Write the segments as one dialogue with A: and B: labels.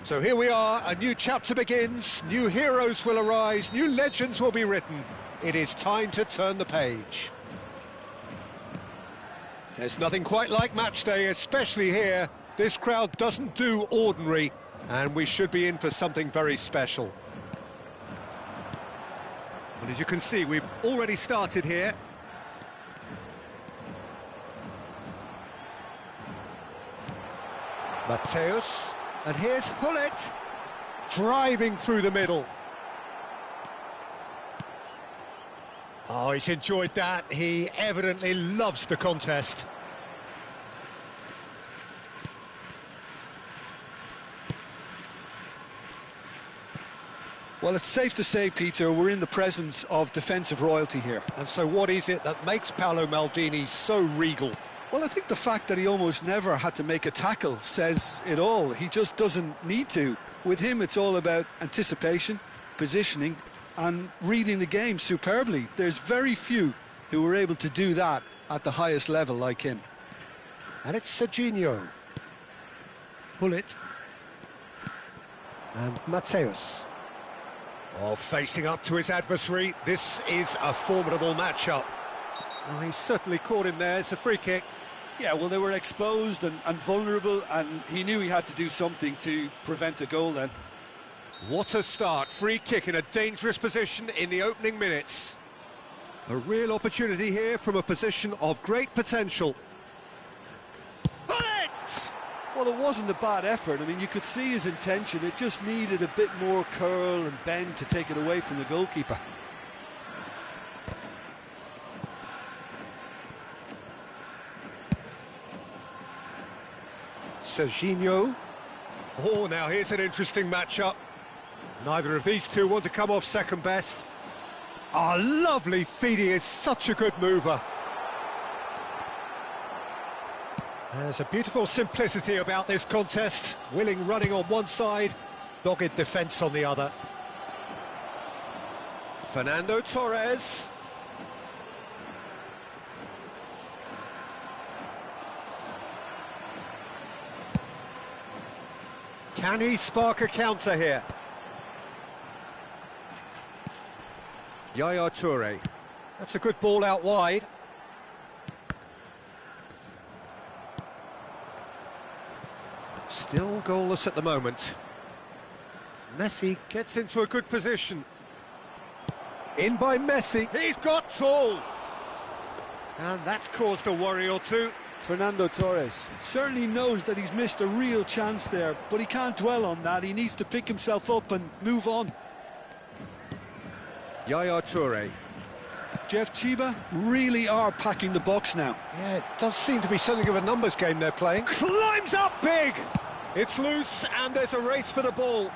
A: So here we are, a new chapter begins, new heroes will arise, new legends will be written. It is time to turn the page. There's nothing quite like match day, especially here. This crowd doesn't do ordinary, and we should be in for something very special. And as you can see, we've already started here. Mateus, and here's Hullet, driving through the middle. Oh, he's enjoyed that. He evidently loves the contest.
B: Well, it's safe to say, Peter, we're in the presence of defensive royalty here.
A: And so what is it that makes Paolo Maldini so regal?
B: Well, I think the fact that he almost never had to make a tackle says it all. He just doesn't need to. With him, it's all about anticipation, positioning, and reading the game superbly. There's very few who were able to do that at the highest level like him.
A: And it's Serginho. Hullet. And Mateus. Oh, facing up to his adversary. This is a formidable matchup. Well, he certainly caught him there. It's a free kick.
B: Yeah, well, they were exposed and vulnerable, and he knew he had to do something to prevent a goal then.
A: What a start. Free kick in a dangerous position in the opening minutes. A real opportunity here from a position of great potential. Hullet!
B: Well, it wasn't a bad effort. I mean, you could see his intention. It just needed a bit more curl and bend to take it away from the goalkeeper.
A: Serginho. Oh, now here's an interesting matchup. Neither of these two want to come off second best. Ah, lovely feed. He is such a good mover. There's a beautiful simplicity about this contest. Willing running on one side, dogged defence on the other. Fernando Torres. Can he spark a counter here? Yaya Toure. That's a good ball out wide. Still goalless at the moment. Messi gets into a good position. In by Messi. He's got tall. And that's caused a worry or two.
B: Fernando Torres certainly knows that he's missed a real chance there, but he can't dwell on that. He needs to pick himself up and move on.
A: Yaya Toure.
B: Jeff Chiba really are packing the box now.
A: Yeah, it does seem to be something of a numbers game they're playing. Climbs up big! It's loose and there's a race for the ball.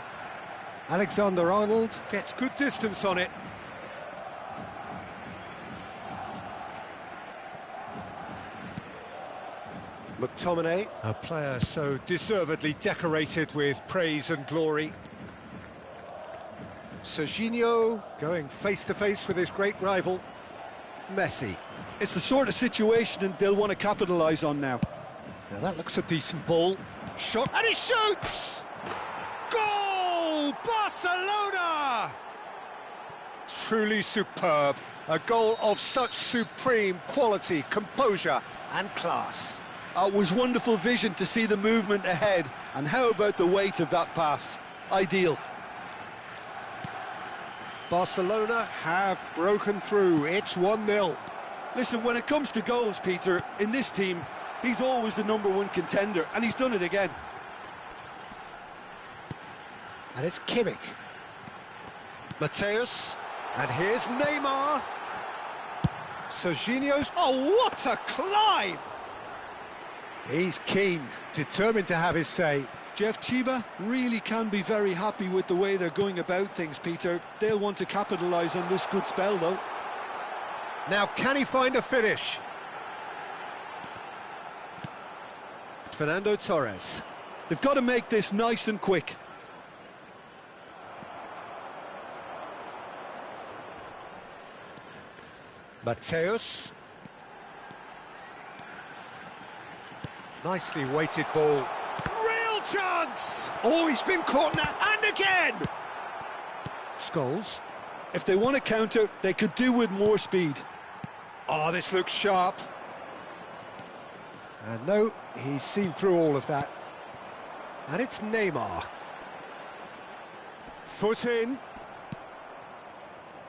A: Alexander-Arnold gets good distance on it. McTominay, a player so deservedly decorated with praise and glory. Serginho going face-to-face with his great rival, Messi.
B: It's the sort of situation that they'll want to capitalise on now.
A: Now that looks a decent ball. Shot, and he shoots! Goal! Barcelona! Truly superb. A goal of such supreme quality, composure and class.
B: It was wonderful vision to see the movement ahead, and how about the weight of that pass? Ideal.
A: Barcelona have broken through. It's 1-0.
B: Listen, when it comes to goals, Peter, in this team, he's always the #1 contender, and he's done it again.
A: And it's Kimmich. Mateus. And here's Neymar. Serginho's... Oh, what a climb! He's keen, determined to have his say.
B: Jeff Chiba really can be very happy with the way they're going about things, Peter. They'll want to capitalise on this good spell, though.
A: Now, can he find a finish? Fernando Torres.
B: They've got to make this nice and quick.
A: Mateus. Nicely weighted ball. Real Goal chance! Oh, he's been caught now, and again! Scholes.
B: If they want to counter, they could do with more speed.
A: Oh, this looks sharp. And no, he's seen through all of that. And it's Neymar. Foot in.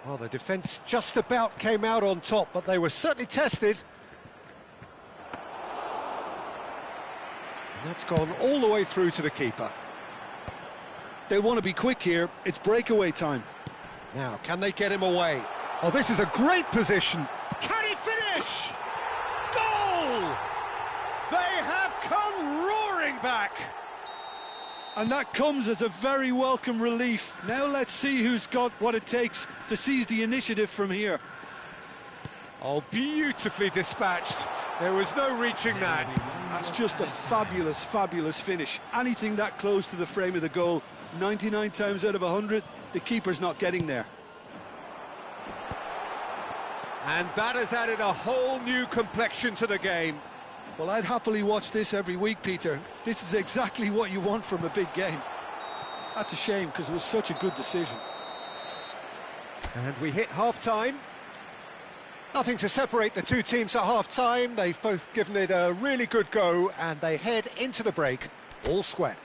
A: Well, the defence just about came out on top, but they were certainly tested. And that's gone all the way through to the keeper.
B: They want to be quick here. It's breakaway time.
A: Now, can they get him away? Oh, this is a great position. Can he finish? Goal! They have come roaring back.
B: And that comes as a very welcome relief. Now let's see who's got what it takes to seize the initiative from here.
A: Oh, beautifully dispatched. There was no reaching that.
B: That's just a fabulous, fabulous finish. Anything that close to the frame of the goal, 99 times out of 100, the keeper's not getting there.
A: And that has added a whole new complexion to the game.
B: Well, I'd happily watch this every week, Peter. This is exactly what you want from a big game. That's a shame, because it was such a good decision.
A: And we hit half-time. Nothing to separate the two teams at half-time. They've both given it a really good go, and they head into the break all square.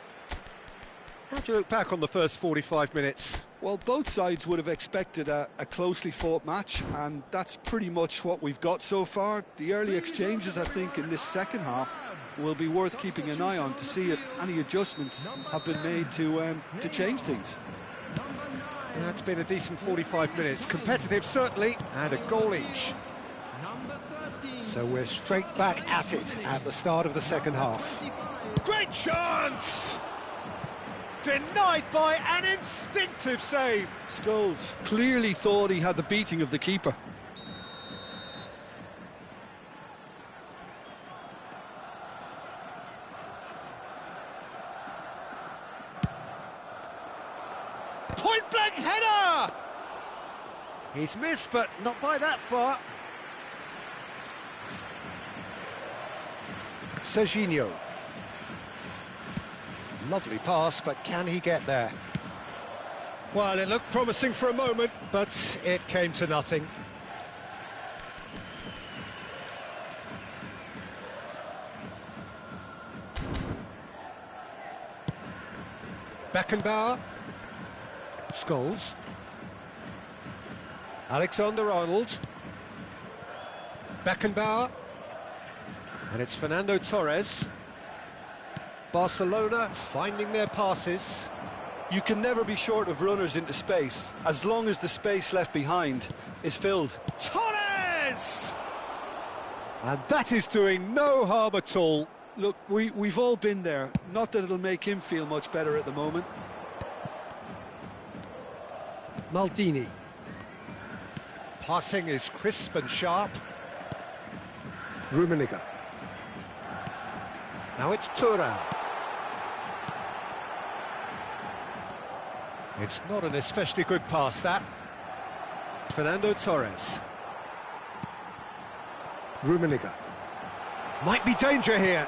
A: How do you look back on the first 45 minutes?
B: Well, both sides would have expected a closely fought match, and that's pretty much what we've got so far. The early exchanges, I think, in this second half will be worth keeping an eye on to see if any adjustments have been made to change things.
A: Yeah, it's been a decent 45 minutes. Competitive, certainly, and a goal each. So we're straight back at it at the start of the second half. Great chance! Denied by an instinctive save.
B: Scholes clearly thought he had the beating of the keeper.
A: Point-blank header! He's missed, but not by that far. Serginho. Lovely pass, but can he get there? Well, it looked promising for a moment, but it came to nothing. Beckenbauer. Scholes. Alexander-Arnold. Beckenbauer. And it's Fernando Torres. Barcelona finding their passes.
B: You can never be short of runners into space, as long as the space left behind is filled.
A: Torres! And that is doing no harm at all.
B: Look, we've all been there. Not that it'll make him feel much better at the moment.
A: Maldini. Passing is crisp and sharp. Rummenigge. Now it's Thuram. It's not an especially good pass, that. Fernando Torres. Rummenigge. Might be danger here.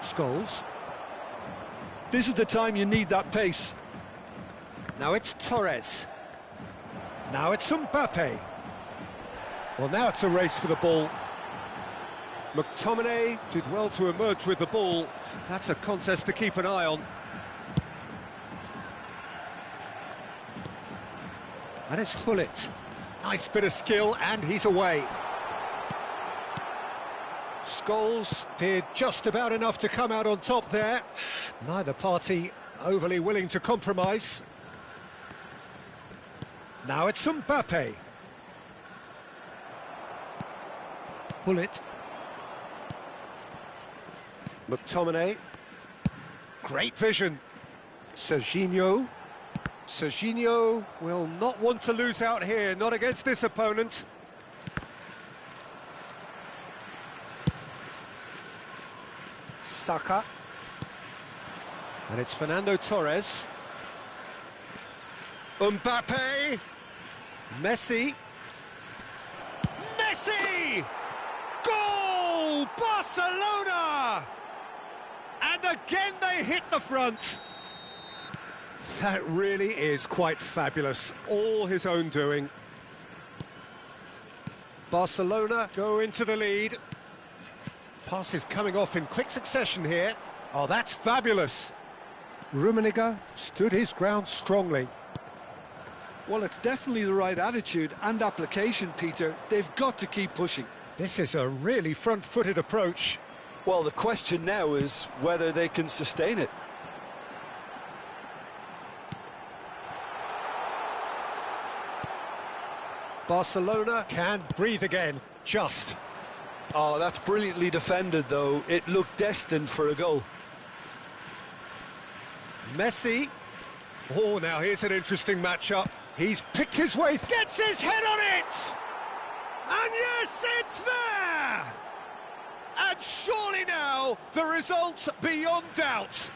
A: Scholes.
B: This is the time you need that pace.
A: Now it's Torres. Now it's Mbappe. Well, now it's a race for the ball. McTominay did well to emerge with the ball. That's a contest to keep an eye on. And it's Hullet. Nice bit of skill, and he's away. Scholes did just about enough to come out on top there. Neither party overly willing to compromise. Now it's Mbappe. Hullet. McTominay. Great vision. Serginho. Serginho will not want to lose out here, not against this opponent. Saka. And it's Fernando Torres. Mbappe. Messi. Messi! Goal! Barcelona! And the again they hit the front. That really is quite fabulous. All his own doing. Barcelona go into the lead. Passes coming off in quick succession here. Oh, that's fabulous. Rummenigge stood his ground strongly.
B: Well, it's definitely the right attitude and application, Peter. They've got to keep pushing.
A: This is a really front-footed approach.
B: Well, the question now is whether they can sustain it.
A: Barcelona can breathe again, just.
B: Oh, that's brilliantly defended, though. It looked destined for a goal.
A: Messi. Oh, now here's an interesting matchup. He's picked his way, gets his head on it! And yes, it's there! And surely now, the result's beyond doubt.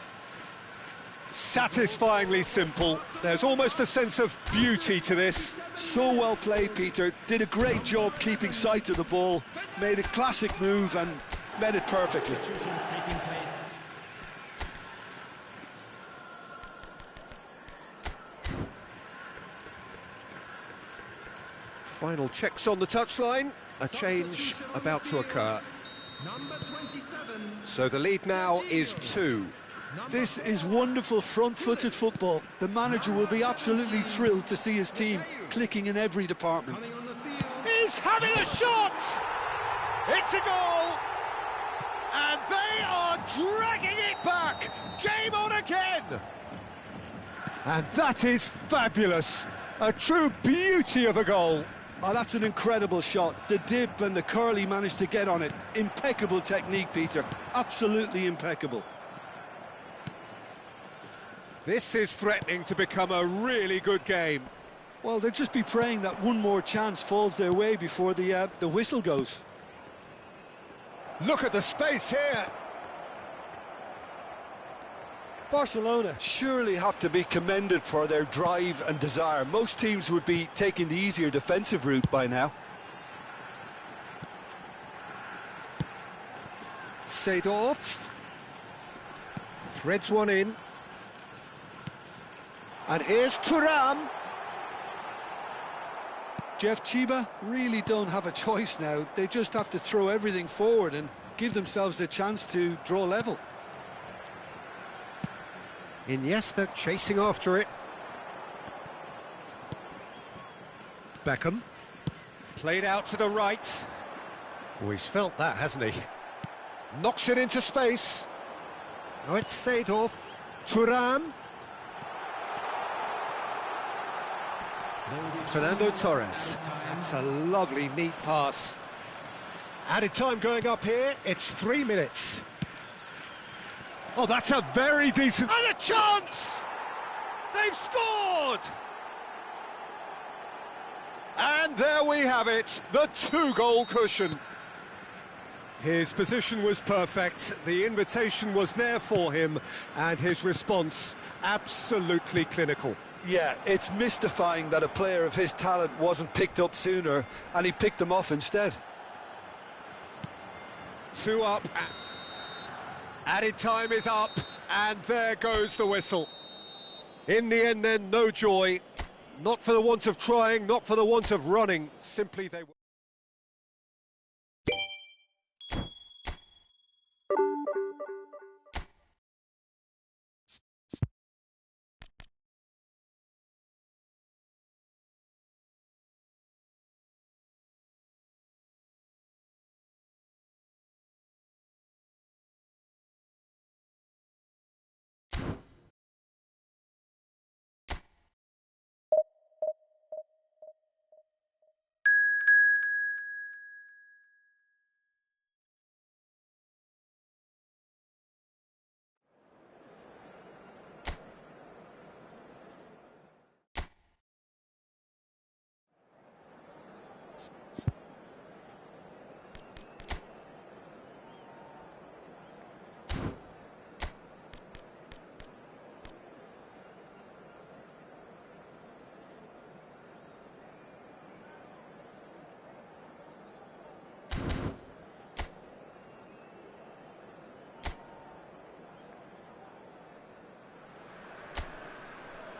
A: Satisfyingly simple. There's almost a sense of beauty to this.
B: So well played, Peter. Did a great job keeping sight of the ball. Made a classic move and met it perfectly.
A: Final checks on the touchline. A change about to occur. So the lead now is 2.
B: This is wonderful front-footed football. The manager will be absolutely thrilled to see his team clicking in every department.
A: He's having a shot! It's a goal! And they are dragging it back! Game on again! And that is fabulous! A true beauty of a goal.
B: Oh, that's an incredible shot. The dip and the curl he managed to get on it. Impeccable technique, Peter. Absolutely impeccable.
A: This is threatening to become a really good game.
B: Well, they'll just be praying that one more chance falls their way before the whistle goes.
A: Look at the space here.
B: Barcelona surely have to be commended for their drive and desire. Most teams would be taking the easier defensive route by now.
A: Seedorf threads one in. And here's Thuram.
B: Jeff Chiba really don't have a choice now. They just have to throw everything forward and give themselves a chance to draw level.
A: Iniesta chasing after it. Beckham. Played out to the right. Oh, he's felt that, hasn't he? Knocks it into space. Now it's Seedorf. Thuram. Fernando Torres. That's a lovely, neat pass. Added time going up here. It's 3 minutes. Oh, that's a very decent... And a chance! They've scored! And there we have it, the 2-goal cushion. His position was perfect, the invitation was there for him, and his response absolutely clinical.
B: Yeah, it's mystifying that a player of his talent wasn't picked up sooner, and he picked them off instead.
A: 2 up. Added time is up, and there goes the whistle. In the end then, no joy. Not for the want of trying, not for the want of running. Simply they were...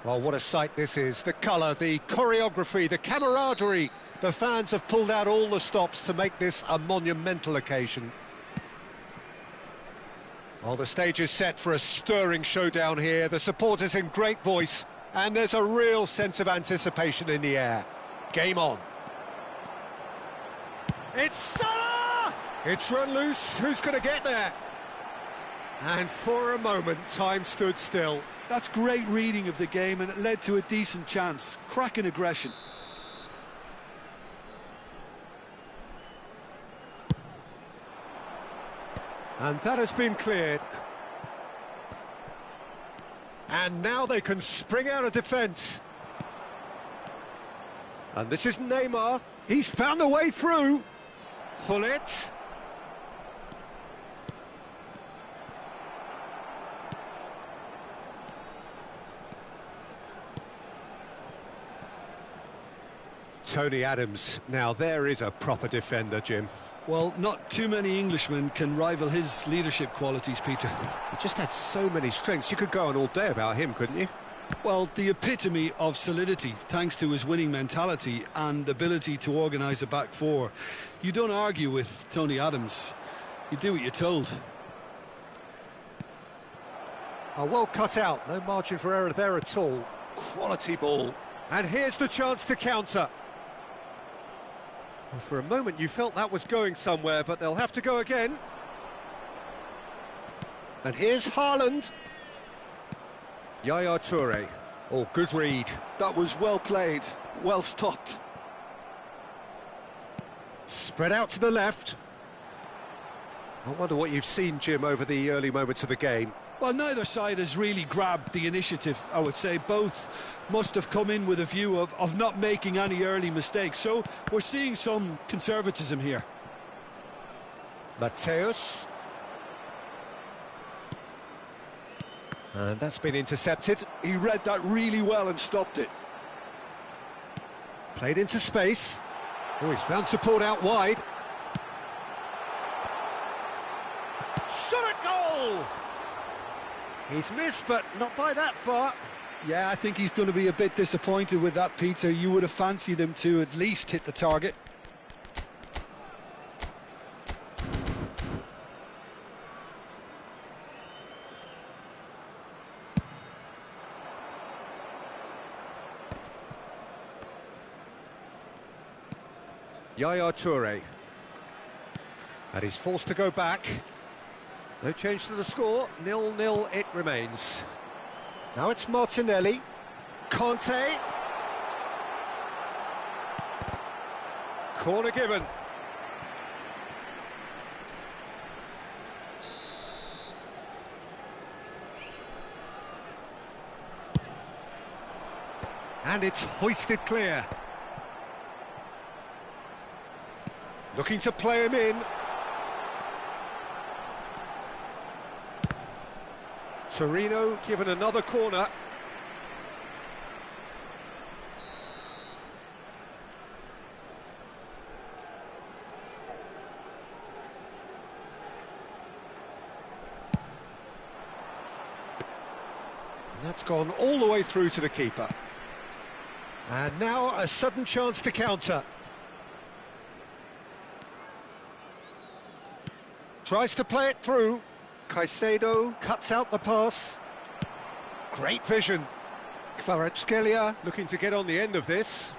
A: Well, what a sight this is. The colour, the choreography, the camaraderie. The fans have pulled out all the stops to make this a monumental occasion. Well, the stage is set for a stirring showdown here. The supporters in great voice, and there's a real sense of anticipation in the air. Game on. It's Salah! It's run loose. Who's going to get there? And for a moment, time stood still.
B: That's great reading of the game, and it led to a decent chance. Cracking aggression.
A: And that has been cleared. And now they can spring out of defence. And this is Neymar. He's found a way through. Hullet. Tony Adams. Now there is a proper defender, Jim.
B: Well, not too many Englishmen can rival his leadership qualities, Peter.
A: He just had so many strengths. You could go on all day about him, couldn't you?
B: Well, the epitome of solidity, thanks to his winning mentality and ability to organise a back four. You don't argue with Tony Adams. You do what you're told.
A: Oh, well cut out. No margin for error there at all. Quality ball. And here's the chance to counter. Well, for a moment you felt that was going somewhere, but they'll have to go again. And here's Haaland. Yaya Toure. Oh, good read.
B: That was well played, well stopped.
A: Spread out to the left. I wonder what you've seen, Jim, over the early moments of the game.
B: Well, neither side has really grabbed the initiative, I would say. Both must have come in with a view of not making any early mistakes. So we're seeing some conservatism here.
A: Mateus. And that's been intercepted.
B: He read that really well and stopped it.
A: Played into space. Oh, he's found support out wide. Shot at goal! He's missed, but not by that far.
B: Yeah, I think he's going to be a bit disappointed with that, Peter. You would have fancied him to at least hit the target.
A: Yaya Toure. And he's forced to go back. No change to the score, 0-0 it remains. Now it's Martinelli. Conte. Corner given. And it's hoisted clear. Looking to play him in. Torino given another corner. And that's gone all the way through to the keeper. And now a sudden chance to counter. Tries to play it through. Caicedo cuts out the pass. Great vision. Kvaratskhelia looking to get on the end of this.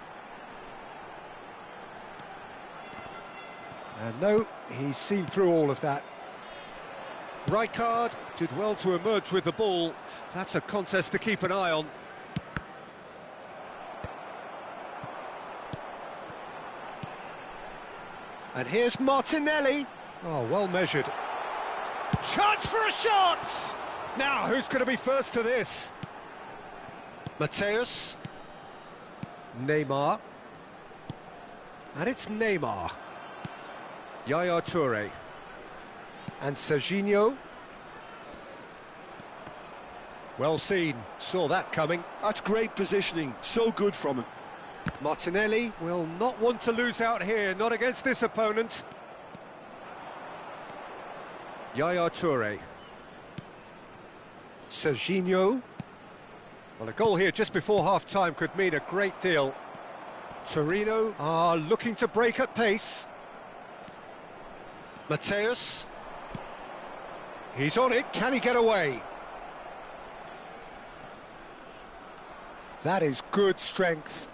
A: And no, he's seen through all of that. Rijkaard did well to emerge with the ball. That's a contest to keep an eye on. And here's Martinelli. Oh, well measured. Chance for a shot! Now, who's going to be first to this? Mateus. Neymar. And it's Neymar. Yaya Toure. And Serginho. Well seen, saw that coming.
B: That's great positioning, so good from him.
A: Martinelli will not want to lose out here, not against this opponent. Yaya Toure. Serginho. Well, a goal here just before half-time could mean a great deal. Torino are looking to break at pace. Mateus. He's on it, can he get away? That is good strength.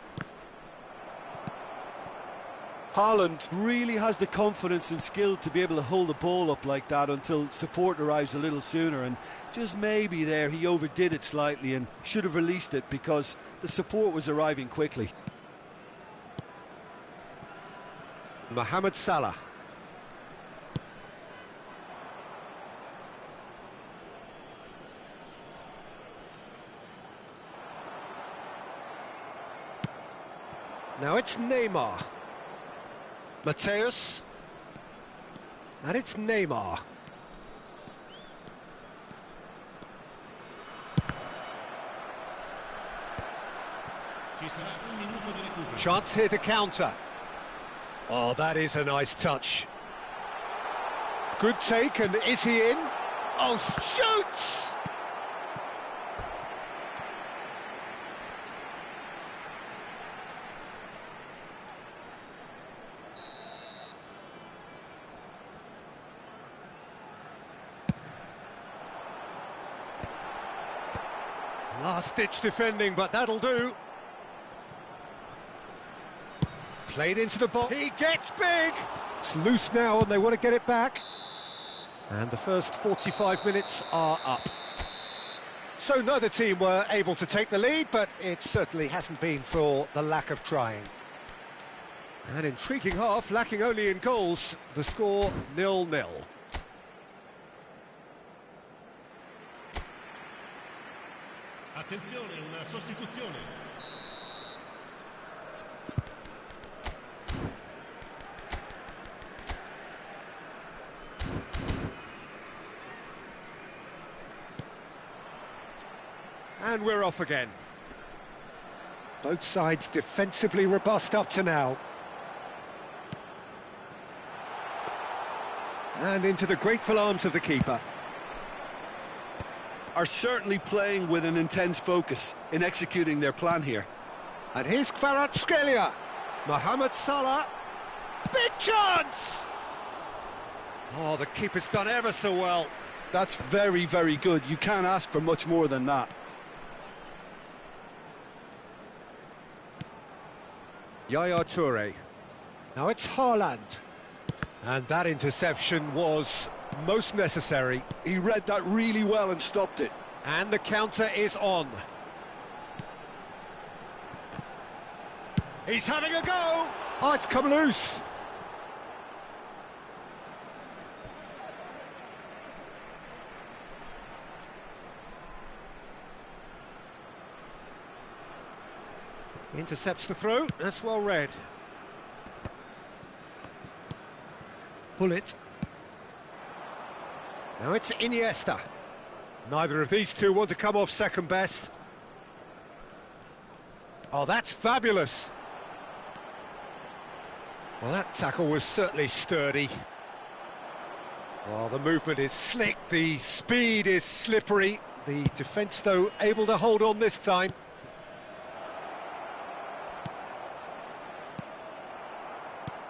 B: Haaland really has the confidence and skill to be able to hold the ball up like that until support arrives a little sooner, and just maybe there he overdid it slightly and should have released it because the support was arriving quickly.
A: Mohamed Salah. Now it's Neymar. Mateus. And it's Neymar. Chance here to counter. Oh, that is a nice touch. Good take, and is he in? Oh, shoots! Last-ditch defending, but that'll do. Played into the box. He gets big! It's loose now, and they want to get it back. And the first 45 minutes are up. So neither team were able to take the lead, but it certainly hasn't been for the lack of trying. An intriguing half, lacking only in goals. The score 0-0.
C: Attenzione, una sostituzione.
A: And we're off again. Both sides defensively robust up to now. And into the grateful arms of the keeper.
B: Are certainly playing with an intense focus in executing their plan here.
A: And here's Kvaratskhelia. Mohamed Salah. Big chance! Oh, the keeper's done ever so well.
B: That's very, very good. You can't ask for much more than that.
A: Yaya Toure. Now it's Haaland. And that interception was most necessary.
B: He read that really well and stopped it.
A: And the counter is on. He's having a go! Oh, it's come loose. Intercepts the throw, that's well read. Pull it. Now it's Iniesta. Neither of these two want to come off second best. Oh, that's fabulous. Well, that tackle was certainly sturdy. Well, the movement is slick, the speed is slippery. The defence, though, able to hold on this time.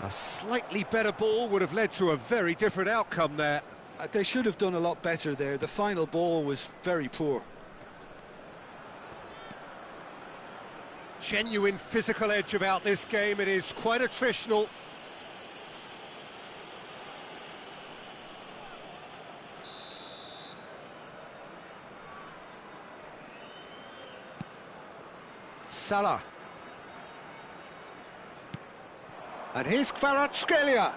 A: A slightly better ball would have led to a very different outcome there.
B: They should have done a lot better there. The final ball was very poor.
A: Genuine physical edge about this game. It is quite attritional. Salah. And here's Kvaratskhelia.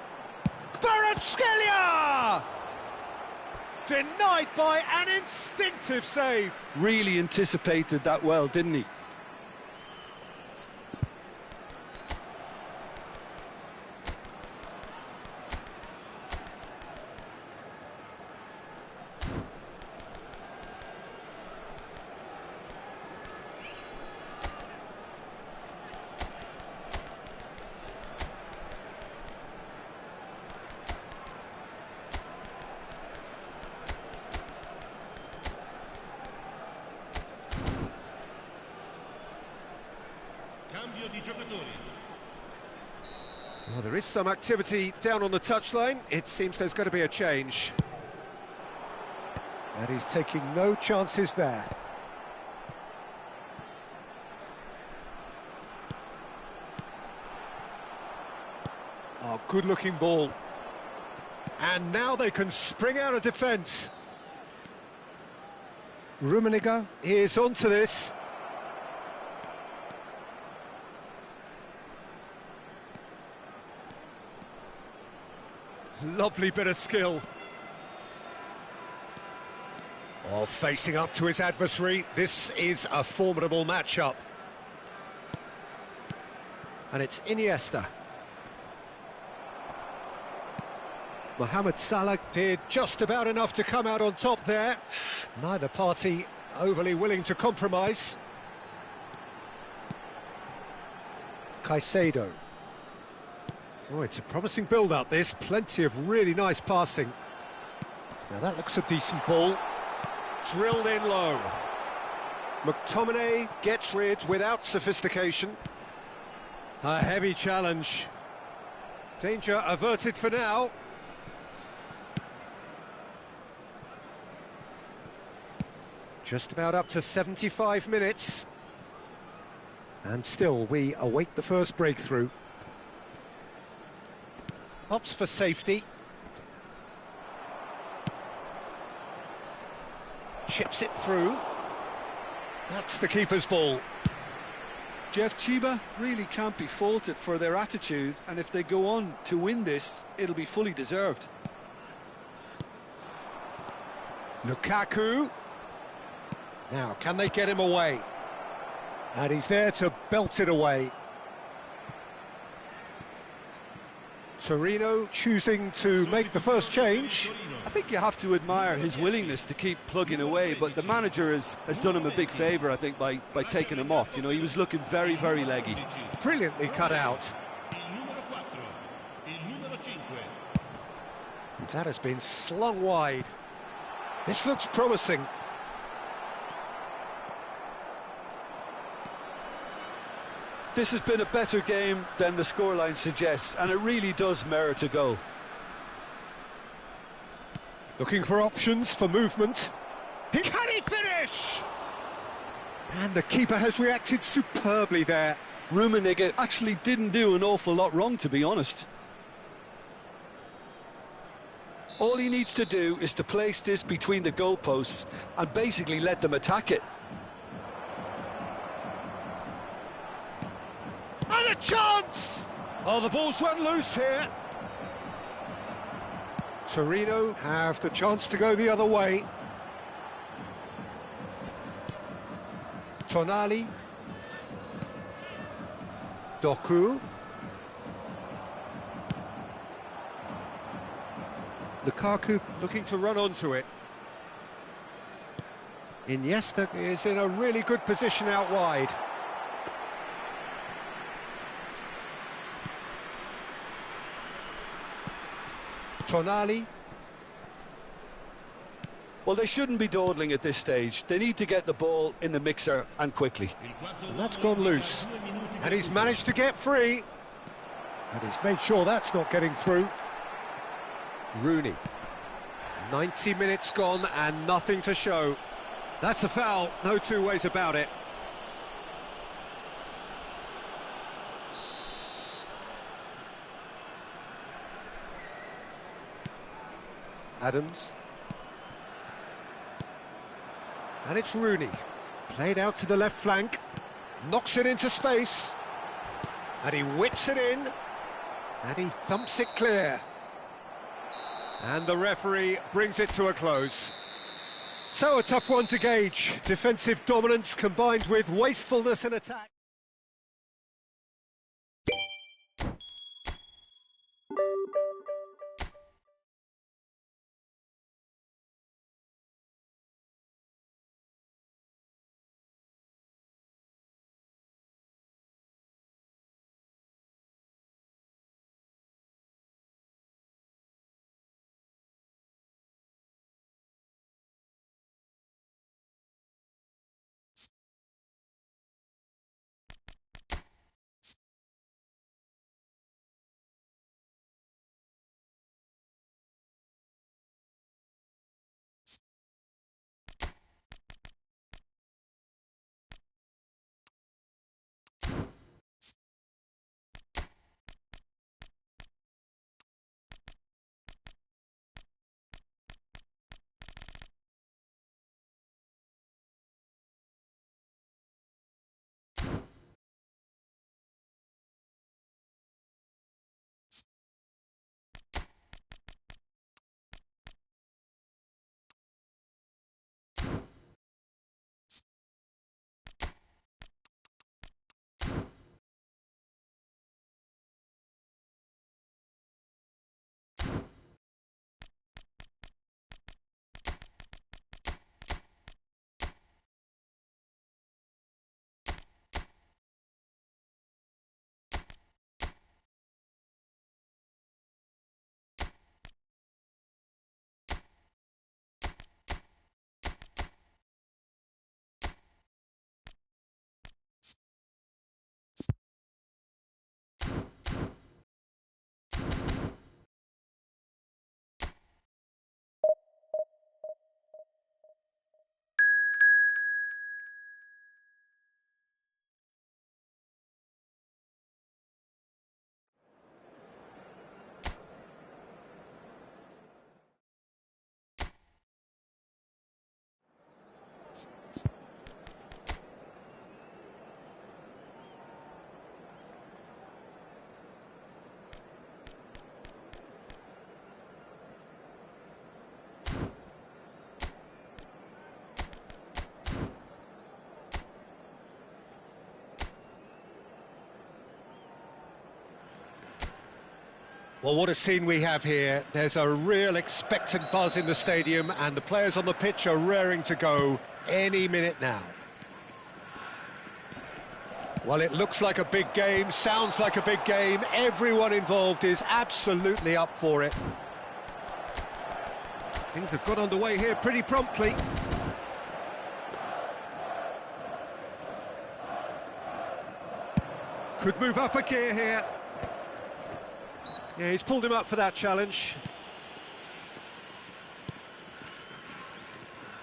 A: Kvaratskhelia! Denied by an instinctive save.
B: Really anticipated that well, didn't he?
A: Well, there is some activity down on the touchline. It seems there's going to be a change. And he's taking no chances there. Oh, good-looking ball. And now they can spring out of defence. Rummenigge is onto this. Lovely bit of skill. Oh, facing up to his adversary. This is a formidable matchup. And it's Iniesta. Mohamed Salah did just about enough to come out on top there. Neither party overly willing to compromise. Caicedo. Oh, it's a promising build-up, this. Plenty of really nice passing. Now that looks a decent ball. Drilled in low. McTominay gets rid without sophistication. A heavy challenge. Danger averted for now. Just about up to 75 minutes. And still, we await the first breakthrough. Opts for safety. Chips it through. That's the keeper's ball.
B: Jeff, Chiba really can't be faulted for their attitude, and if they go on to win this, it'll be fully deserved.
A: Lukaku. Now, can they get him away? And he's there to belt it away. Torino choosing to make the first change.
B: I think you have to admire his willingness to keep plugging away, but the manager has done him a big favour, I think, by taking him off. You know, he was looking very, very leggy.
A: Brilliantly cut out. And that has been slung wide. This looks promising.
B: This has been a better game than the scoreline suggests, and it really does merit a goal.
A: Looking for options for movement. Can he finish? And the keeper has reacted superbly there.
B: Rummenigge actually didn't do an awful lot wrong, to be honest. All he needs to do is to place this between the goalposts and basically let them attack it.
A: And a chance! Oh, the ball's run loose here. Torino have the chance to go the other way. Tonali. Doku. Lukaku looking to run onto it. Iniesta is in a really good position out wide. Tonali.
B: Well, they shouldn't be dawdling at this stage. They need to get the ball in the mixer and quickly.
A: And that's gone loose. And he's managed to get free. And he's made sure that's not getting through. Rooney. 90 minutes gone and nothing to show. That's a foul, no two ways about it. Adams. And it's Rooney. Played out to the left flank. Knocks it into space. And he whips it in. And he thumps it clear. And the referee brings it to a close. So a tough one to gauge. Defensive dominance combined with wastefulness in attack. Well, what a scene we have here. There's a real expectant buzz in the stadium, and the players on the pitch are raring to go any minute now. Well, it looks like a big game, sounds like a big game. Everyone involved is absolutely up for it. Things have got underway here pretty promptly. Could move up a gear here. Yeah, he's pulled him up for that challenge.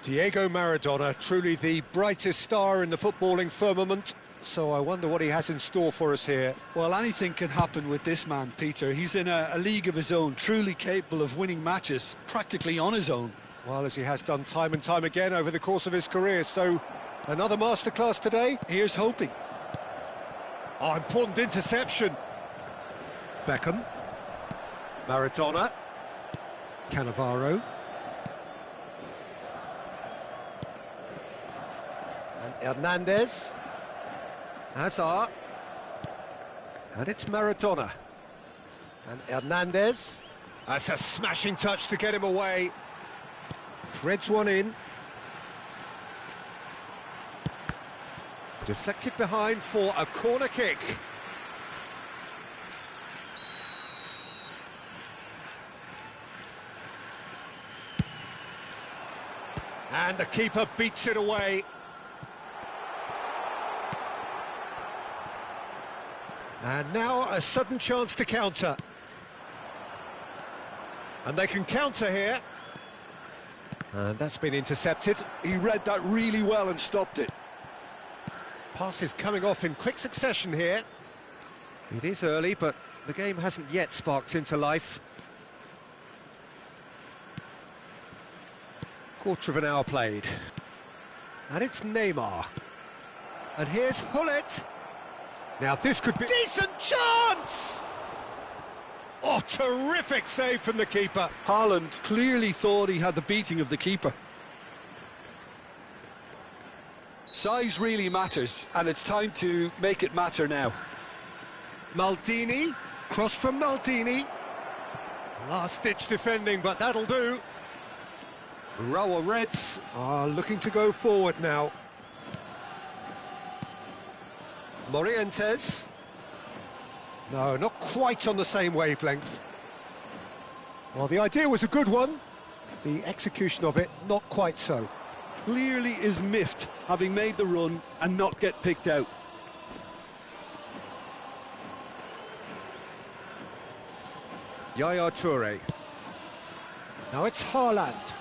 A: Diego Maradona, truly the brightest star in the footballing firmament. So I wonder what he has in store for us here.
B: Well, anything can happen with this man, Peter. He's in a league of his own, truly capable of winning matches, practically on his own.
A: Well, as he has done time and time again over the course of his career. So, another masterclass today?
B: Here's hoping.
A: Oh, important interception. Beckham. Maradona. Cannavaro. And Hernandez. Hazard. And it's Maradona. And Hernandez. That's a smashing touch to get him away. Threads one in. Deflected behind for a corner kick. And the keeper beats it away. And now a sudden chance to counter. And they can counter here. And that's been intercepted.
B: He read that really well and stopped it.
A: Passes coming off in quick succession here. It is early, but the game hasn't yet sparked into life. Quarter of an hour played. And it's Neymar. And here's Hullet. Now this could be... Decent chance! Oh, terrific save from the keeper.
B: Haaland clearly thought he had the beating of the keeper. Size really matters, and it's time to make it matter now.
A: Maldini, cross from Maldini. Last-ditch defending, but that'll do. Urawa Reds are looking to go forward now. Morientes. No, not quite on the same wavelength. Well, the idea was a good one. The execution of it, not quite so.
B: Clearly is miffed, having made the run and not get picked out.
A: Yaya Toure. Now it's Haaland.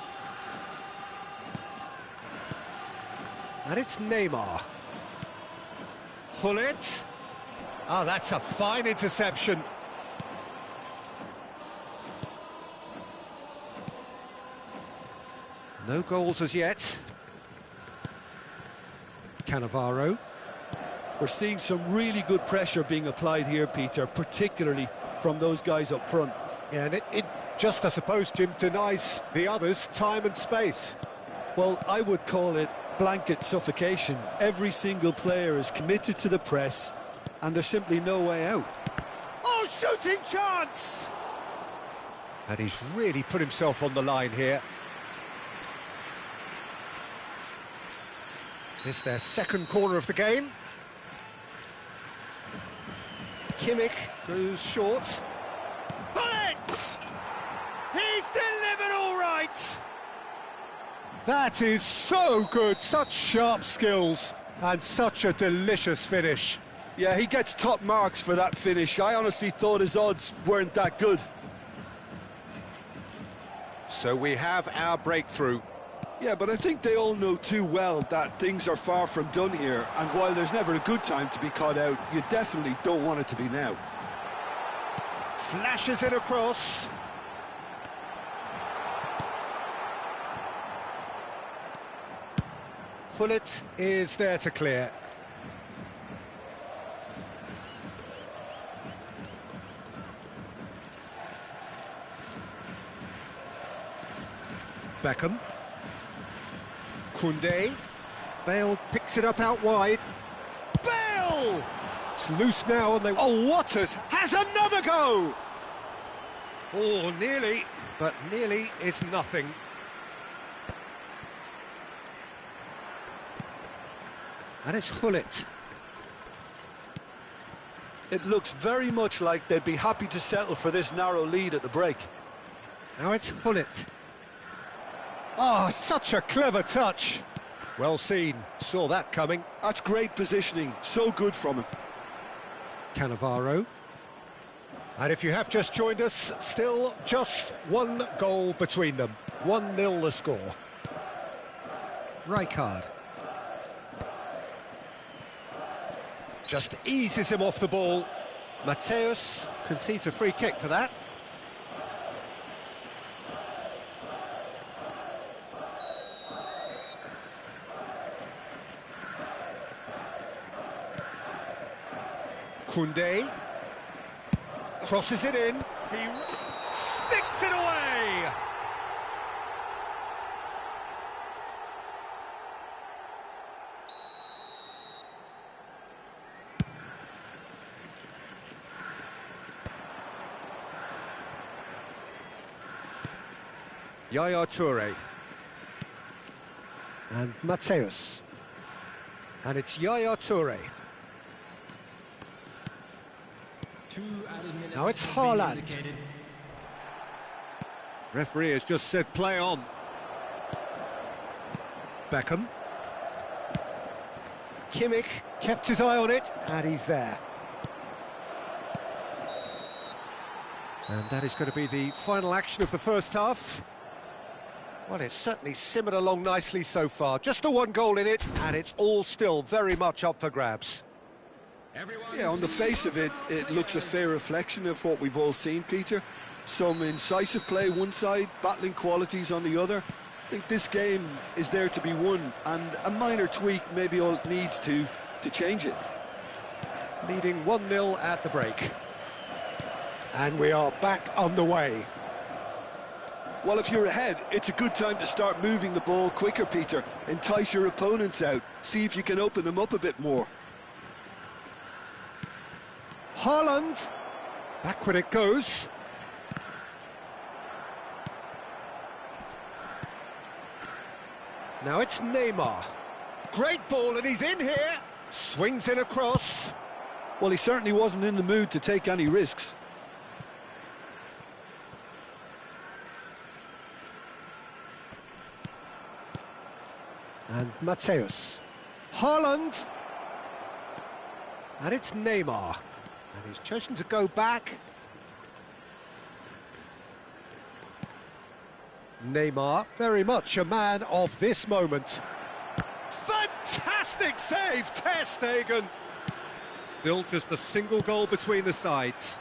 A: And it's Neymar. Hullet. Oh, that's a fine interception. No goals as yet. Cannavaro.
B: We're seeing some really good pressure being applied here, Peter, particularly from those guys up front.
A: Yeah, and it just, I suppose, Jim, denies the others time and space.
B: Well, I would call it blanket suffocation. Every single player is committed to the press, and there's simply no way out.
A: Oh, shooting chance! And he's really put himself on the line here. It's their second corner of the game. Kimmich goes short. Hullet! He's delivered all right! That is so good, such sharp skills, and such a delicious finish.
B: Yeah, he gets top marks for that finish. I honestly thought his odds weren't that good.
A: So we have our breakthrough.
B: Yeah, but I think they all know too well that things are far from done here, and while there's never a good time to be caught out, you definitely don't want it to be now.
A: Flashes it across. Hullet is there to clear. Beckham. Koundé. Bale picks it up out wide. Bale! It's loose now and they... Oh, Waters has another go! Oh, nearly, but nearly is nothing. And it's Hullet.
B: It looks very much like they'd be happy to settle for this narrow lead at the break.
A: Now it's Hullet. Oh, such a clever touch. Well seen, saw that coming.
B: That's great positioning, so good from him.
A: Cannavaro. And if you have just joined us, still just one goal between them. 1-0 the score. Rijkaard. Just eases him off the ball. Mateus concedes a free kick for that. Koundé crosses it in, he sticks it away! Yaya Toure. And Mateus. And it's Yaya Toure. Now it's Haaland. Referee has just said play on. Beckham. Kimmich kept his eye on it, and he's there. And that is going to be the final action of the first half. Well, it's certainly simmered along nicely so far. Just the one goal in it, and it's all still very much up for grabs.
B: Yeah, on the face of it, it looks a fair reflection of what we've all seen, Peter. Some incisive play one side, battling qualities on the other. I think this game is there to be won, and a minor tweak maybe all it needs to change it.
A: Leading 1-0 at the break. And we are back on the way.
B: Well, if you're ahead, it's a good time to start moving the ball quicker, Peter. Entice your opponents out, see if you can open them up a bit more.
A: Haaland, backward it goes. Now it's Neymar. Great ball and he's in here. Swings in across.
B: Well, he certainly wasn't in the mood to take any risks.
A: And Mateus. Haaland. And it's Neymar. And he's chosen to go back. Neymar, very much a man of this moment. Fantastic save, Ter Stegen. Still just a single goal between the sides.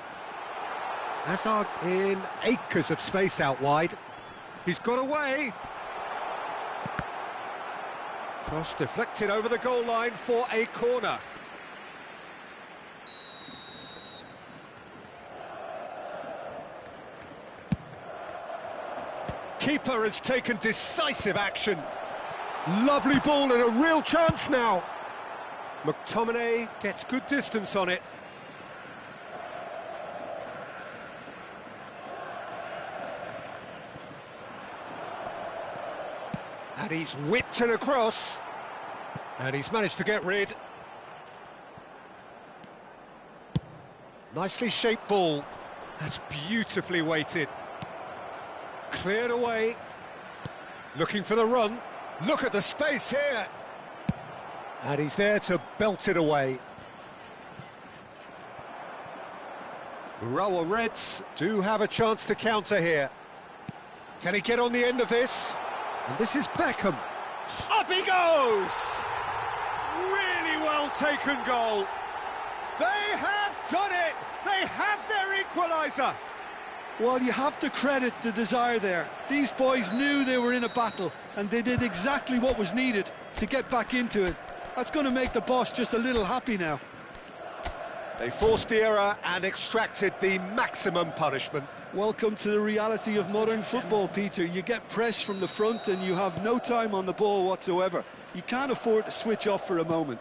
A: Hazard in acres of space out wide. He's got away. Cross deflected over the goal line for a corner. Keeper has taken decisive action. Lovely ball and a real chance now. McTominay gets good distance on it. And he's whipped it across. And he's managed to get rid. Nicely shaped ball. That's beautifully weighted. Cleared away. Looking for the run. Look at the space here. And he's there to belt it away. Urawa Reds do have a chance to counter here. Can he get on the end of this? And this is Beckham. Up he goes! Really well taken goal. They have done it! They have their equaliser!
B: Well, you have to credit the desire there. These boys knew they were in a battle, and they did exactly what was needed to get back into it. That's going to make the boss just a little happy now.
A: They forced the error and extracted the maximum punishment.
B: Welcome to the reality of modern football, Peter. You get press from the front and you have no time on the ball whatsoever. You can't afford to switch off for a moment.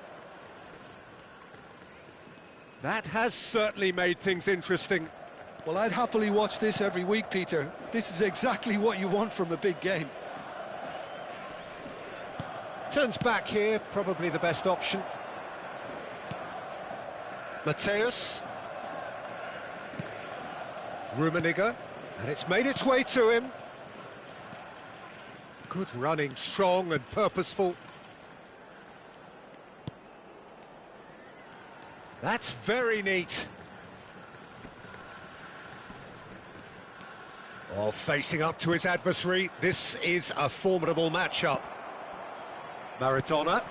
A: That has certainly made things interesting.
B: Well, I'd happily watch this every week, Peter. This is exactly what you want from a big game.
A: Turns back here, probably the best option. Mateus. Rummenigge, and it's made its way to him. Good running, strong and purposeful. That's very neat. Oh, facing up to his adversary, this is a formidable matchup. Maradona.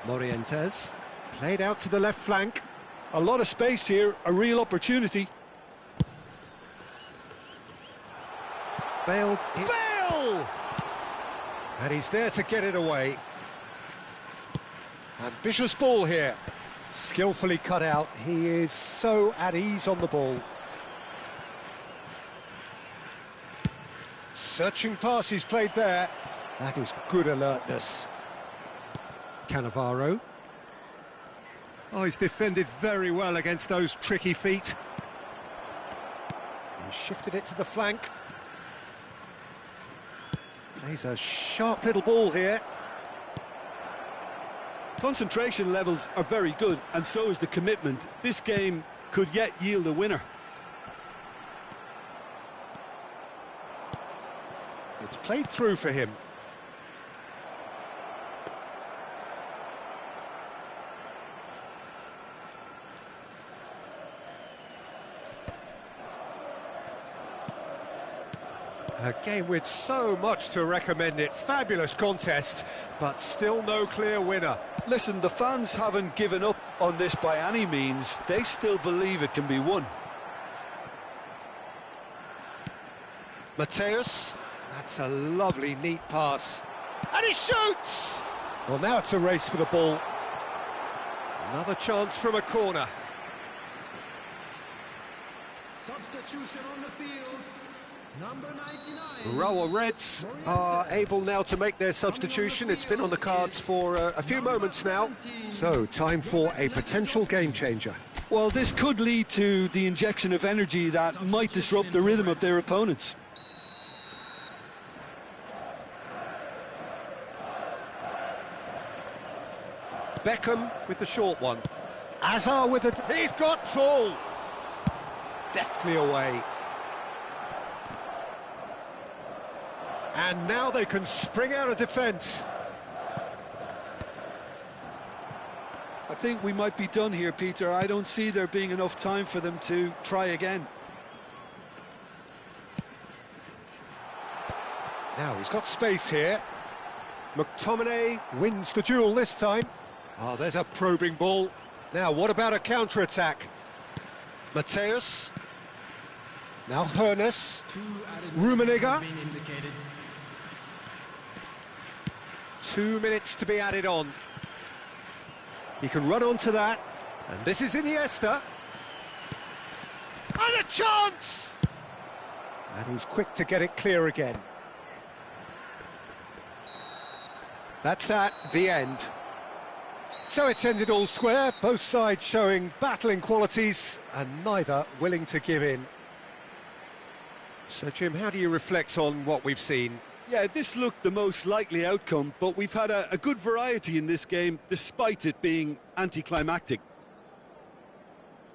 A: Morientes. Played out to the left flank.
B: A lot of space here, a real opportunity.
A: Bale! And he's there to get it away. Ambitious ball here. Skillfully cut out. He is so at ease on the ball. Searching pass he's played there. That is good alertness. Cannavaro. Oh, he's defended very well against those tricky feet. He shifted it to the flank. Plays a sharp little ball here.
B: Concentration levels are very good, and so is the commitment. This game could yet yield a winner.
A: It's played through for him. A game with so much to recommend it. Fabulous contest, but still no clear winner.
B: Listen, the fans haven't given up on this by any means. They still believe it can be won.
A: Mateus. That's a lovely, neat pass. And he shoots! Well, now it's a race for the ball. Another chance from a corner.
C: Substitution on the field. Number 99.
A: Urawa Reds are able now to make their substitution. It's been on the cards for a few moments now. So, time for a potential game changer.
B: Well, this could lead to the injection of energy that might disrupt the rhythm of their opponents.
A: Beckham with the short one. Azar with it. He's got full. Deftly away. And now they can spring out of defence.
B: I think we might be done here, Peter. I don't see there being enough time for them to try again.
A: Now he's got space here. McTominay wins the duel this time. Oh, there's a probing ball. Now, what about a counter-attack? Mateus. Now Hernus. Rummenigge. 2 minutes to be added on. He can run onto that. And this is Iniesta. And a chance! And he's quick to get it clear again. That's that, the end. So it's ended all square, both sides showing battling qualities and neither willing to give in. So, Jim, how do you reflect on what we've seen?
B: Yeah, this looked the most likely outcome, but we've had a good variety in this game, despite it being anticlimactic.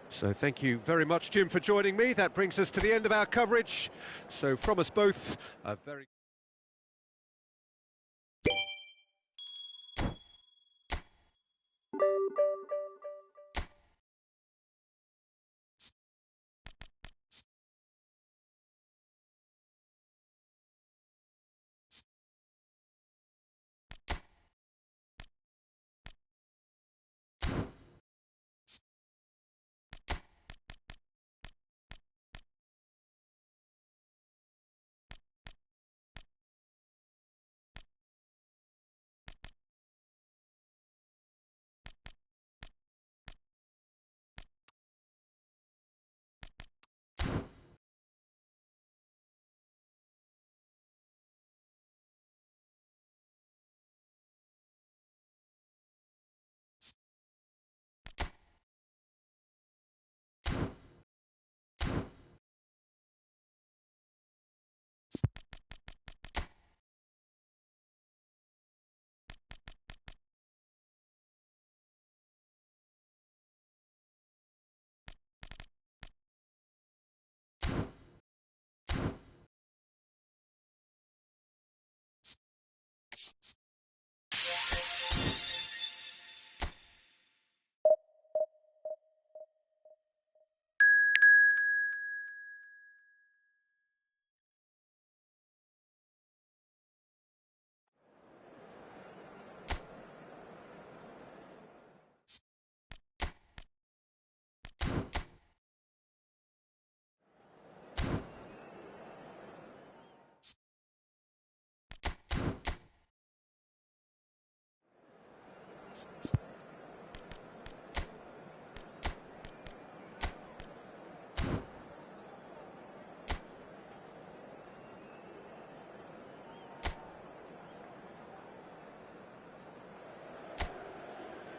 A: So thank you very much, Jim, for joining me. That brings us to the end of our coverage. So from us both, a very...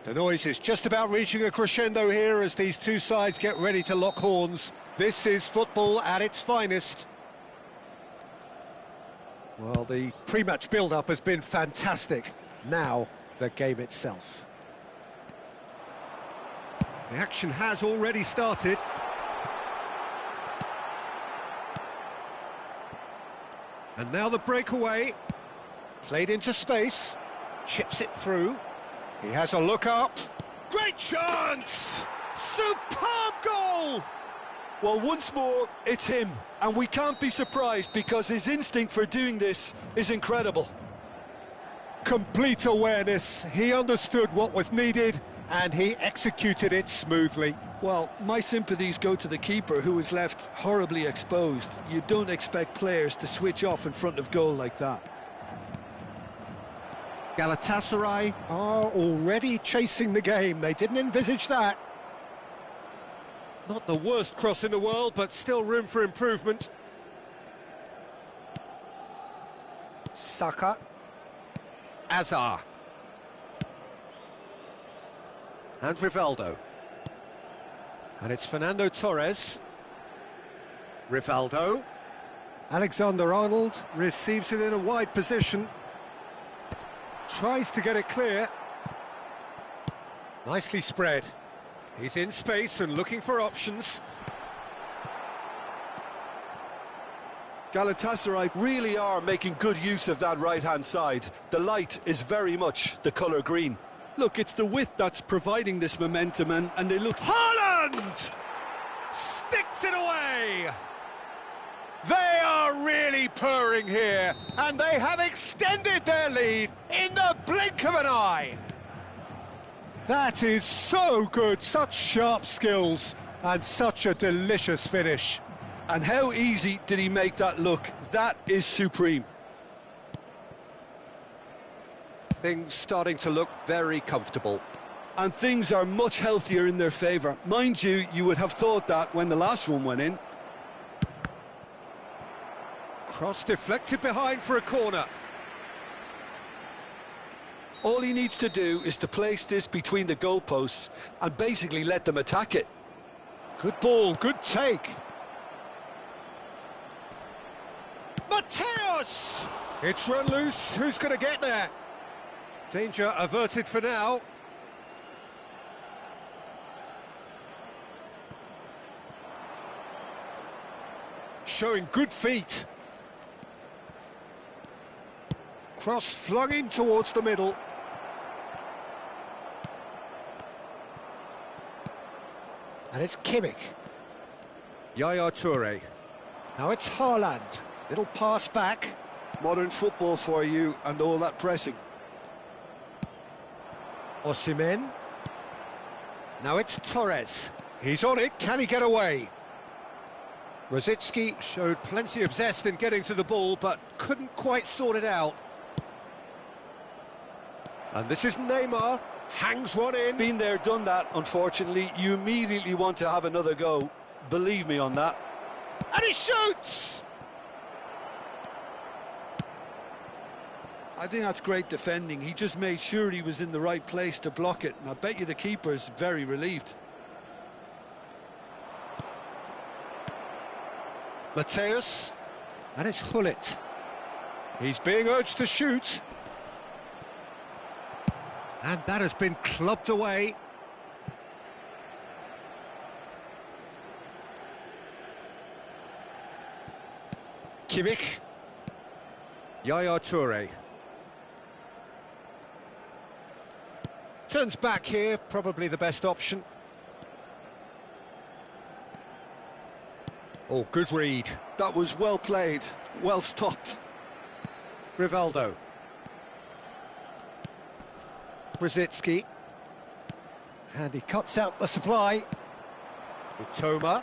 A: The noise is just about reaching a crescendo here as these two sides get ready to lock horns. This is football at its finest. Well, the pre-match build-up has been fantastic. Now, the game itself. The action has already started. And now the breakaway. Played into space. Chips it through. He has a look up. Great chance! Superb goal!
B: Well, once more, it's him. And we can't be surprised because his instinct for doing this is incredible.
A: Complete awareness. He understood what was needed and he executed it smoothly.
B: Well, my sympathies go to the keeper who was left horribly exposed. You don't expect players to switch off in front of goal like that.
A: Galatasaray are already chasing the game. They didn't envisage that. Not the worst cross in the world, but still room for improvement. Saka. Azar. And Rivaldo. And it's Fernando Torres. Rivaldo. Alexander-Arnold receives it in a wide position. Tries to get it clear. Nicely spread. He's in space and looking for options.
B: Galatasaray really are making good use of that right-hand side. The light is very much the colour green. Look, it's the width that's providing this momentum and they look...
A: Haaland! Sticks it away! They are really purring here, and they have extended their lead in the blink of an eye. That is so good, such sharp skills, and such a delicious finish.
B: And how easy did he make that look? That is supreme.
A: Things starting to look very comfortable.
B: And things are much healthier in their favour. Mind you, you would have thought that when the last one went in.
A: Cross deflected behind for a corner.
B: All he needs to do is to place this between the goalposts and basically let them attack it.
A: Good ball, good take. Mateus! It's run loose, who's going to get there? Danger averted for now. Showing good feet. Cross flung in towards the middle. And it's Kimmich. Yaya Toure. Now it's Haaland. Little pass back.
B: Modern football for you and all that pressing.
A: Osimhen. Now it's Torres. He's on it, can he get away? Rosicki showed plenty of zest in getting to the ball, but couldn't quite sort it out. And this is Neymar, hangs one in.
B: Been there, done that, unfortunately. You immediately want to have another go. Believe me on that.
A: And he shoots!
B: I think that's great defending. He just made sure he was in the right place to block it. And I bet you the keeper's very relieved.
A: Mateus. And it's Hullet. He's being urged to shoot. And that has been clubbed away. Kimmich. Yaya Toure. Turns back here, probably the best option. Oh, good read.
B: That was well played, well stopped.
A: Rivaldo. Brzezinski. And he cuts out the supply. Utoma.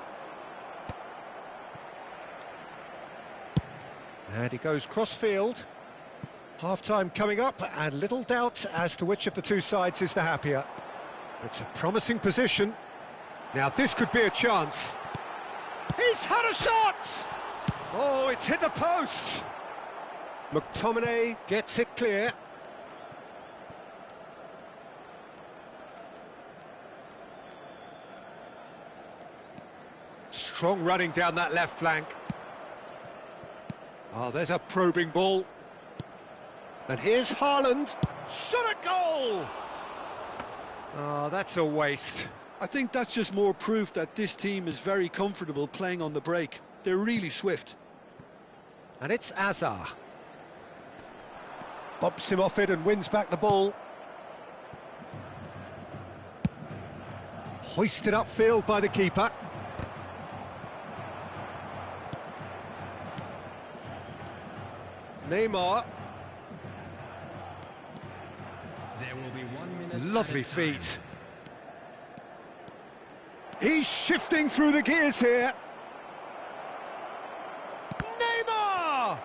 A: And he goes cross-field. Half-time coming up, and little doubt as to which of the two sides is the happier. It's a promising position. Now this could be a chance. He's had a shot! Oh, it's hit the post! McTominay gets it clear. Strong running down that left flank. Oh, there's a probing ball. And here's Haaland. Shot a goal! Oh, that's a waste.
B: I think that's just more proof that this team is very comfortable playing on the break. They're really swift.
A: And it's Azar. Bumps him off it and wins back the ball. Hoisted upfield by the keeper. Neymar.
C: There will be 1 minute.
A: Lovely feet. He's shifting through the gears here. Neymar!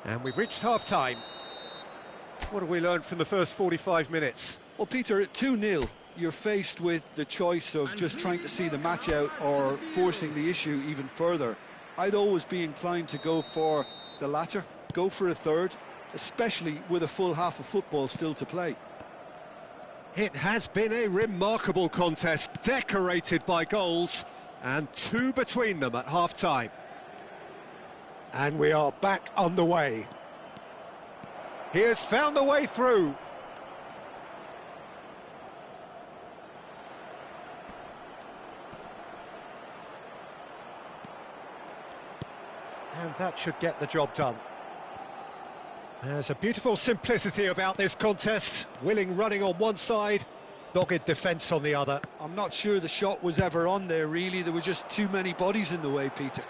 A: And we've reached half-time. What have we learned from the first 45 minutes?
B: Well, Peter, at 2-0, you're faced with the choice of just trying to see the match out or forcing the issue even further. I'd always be inclined to go for the latter, go for a third, especially with a full half of football still to play.
A: It has been a remarkable contest, decorated by goals, and two between them at half-time. And we are back underway. He has found the way through. And that should get the job done. There's a beautiful simplicity about this contest. Willing running on one side, dogged defence on the other.
B: I'm not sure the shot was ever on there, really. There were just too many bodies in the way, Peter.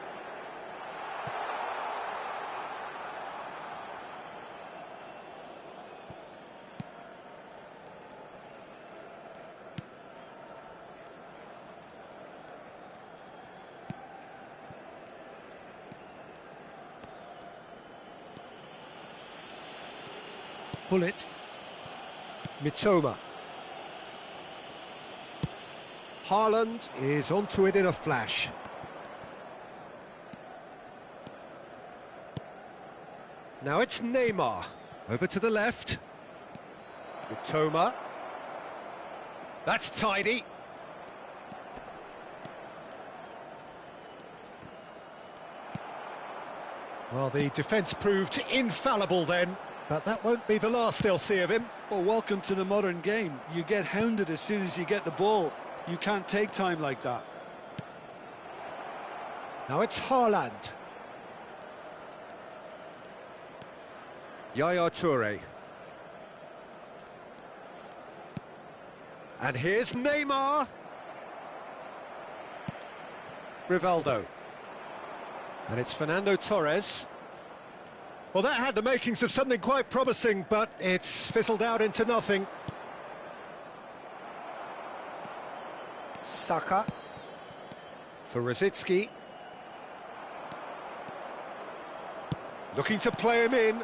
A: Pull it. Mitoma. Haaland is onto it in a flash. Now it's Neymar. Over to the left. Mitoma. That's tidy. Well, the defence proved infallible then. But that won't be the last they'll see of him.
B: Well, welcome to the modern game. You get hounded as soon as you get the ball. You can't take time like that.
A: Now it's Haaland. Yaya Toure. And here's Neymar. Rivaldo. And it's Fernando Torres. Well, that had the makings of something quite promising, but it's fizzled out into nothing. Saka. For Rosicky. Looking to play him in.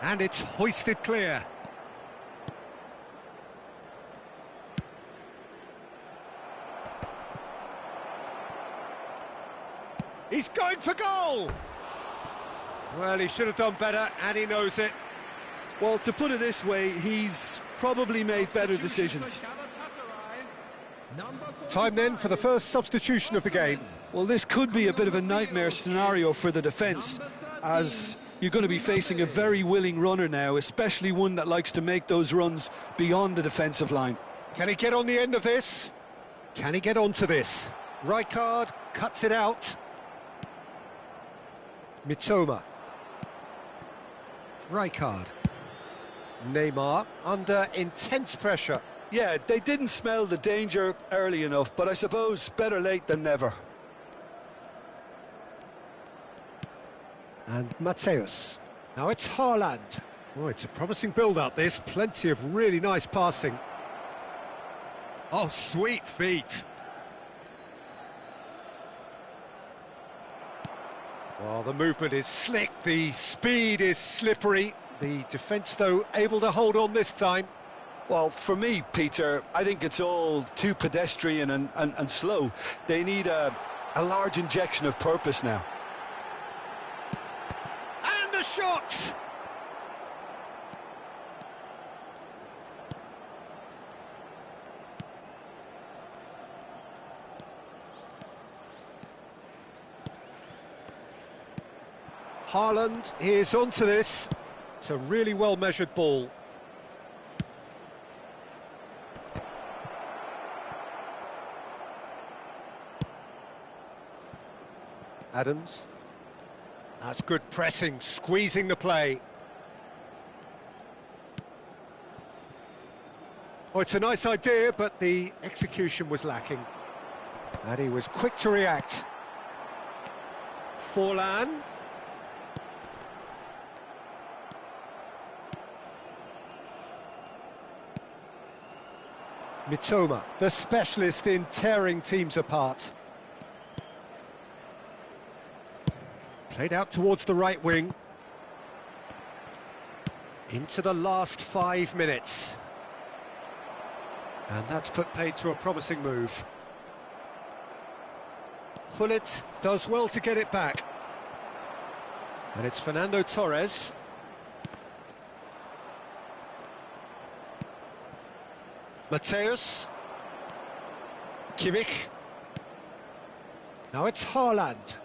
A: And it's hoisted clear. He's going for goal! Well, he should have done better, and he knows it.
B: Well, to put it this way, he's probably made better decisions.
A: Time then for the first substitution of the game.
B: Well, this could be a bit of a nightmare scenario for the defence, as you're going to be facing a very willing runner now, especially one that likes to make those runs beyond the defensive line.
A: Can he get on the end of this? Can he get onto this? Rijkaard cuts it out. Mitoma. Rijkaard. Neymar under intense pressure.
B: Yeah, they didn't smell the danger early enough, but I suppose better late than never.
A: And Mateus. Now it's Haaland. Oh, it's a promising build-up, this. Plenty of really nice passing.
D: Oh, sweet feet.
A: Well, the movement is slick, the speed is slippery. The defence, though, able to hold on this time.
B: Well, for me, Peter, I think it's all too pedestrian and slow. They need a large injection of purpose now.
A: And the shot! Haaland is onto this. It's a really well-measured ball. Adams. That's good pressing, squeezing the play. Oh, it's a nice idea, but the execution was lacking. And he was quick to react. Forlan. Mitoma, the specialist in tearing teams apart. Played out towards the right wing. Into the last 5 minutes. And that's put paid to a promising move. Gullit does well to get it back. And it's Fernando Torres. Mateus. Kimmich. Now it's Haaland.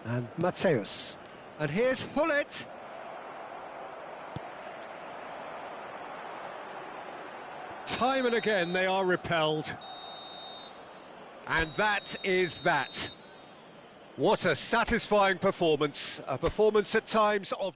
A: And Mateus. And here's Gullit. Time and again they are repelled. And that is that. What a satisfying performance. A performance at times of...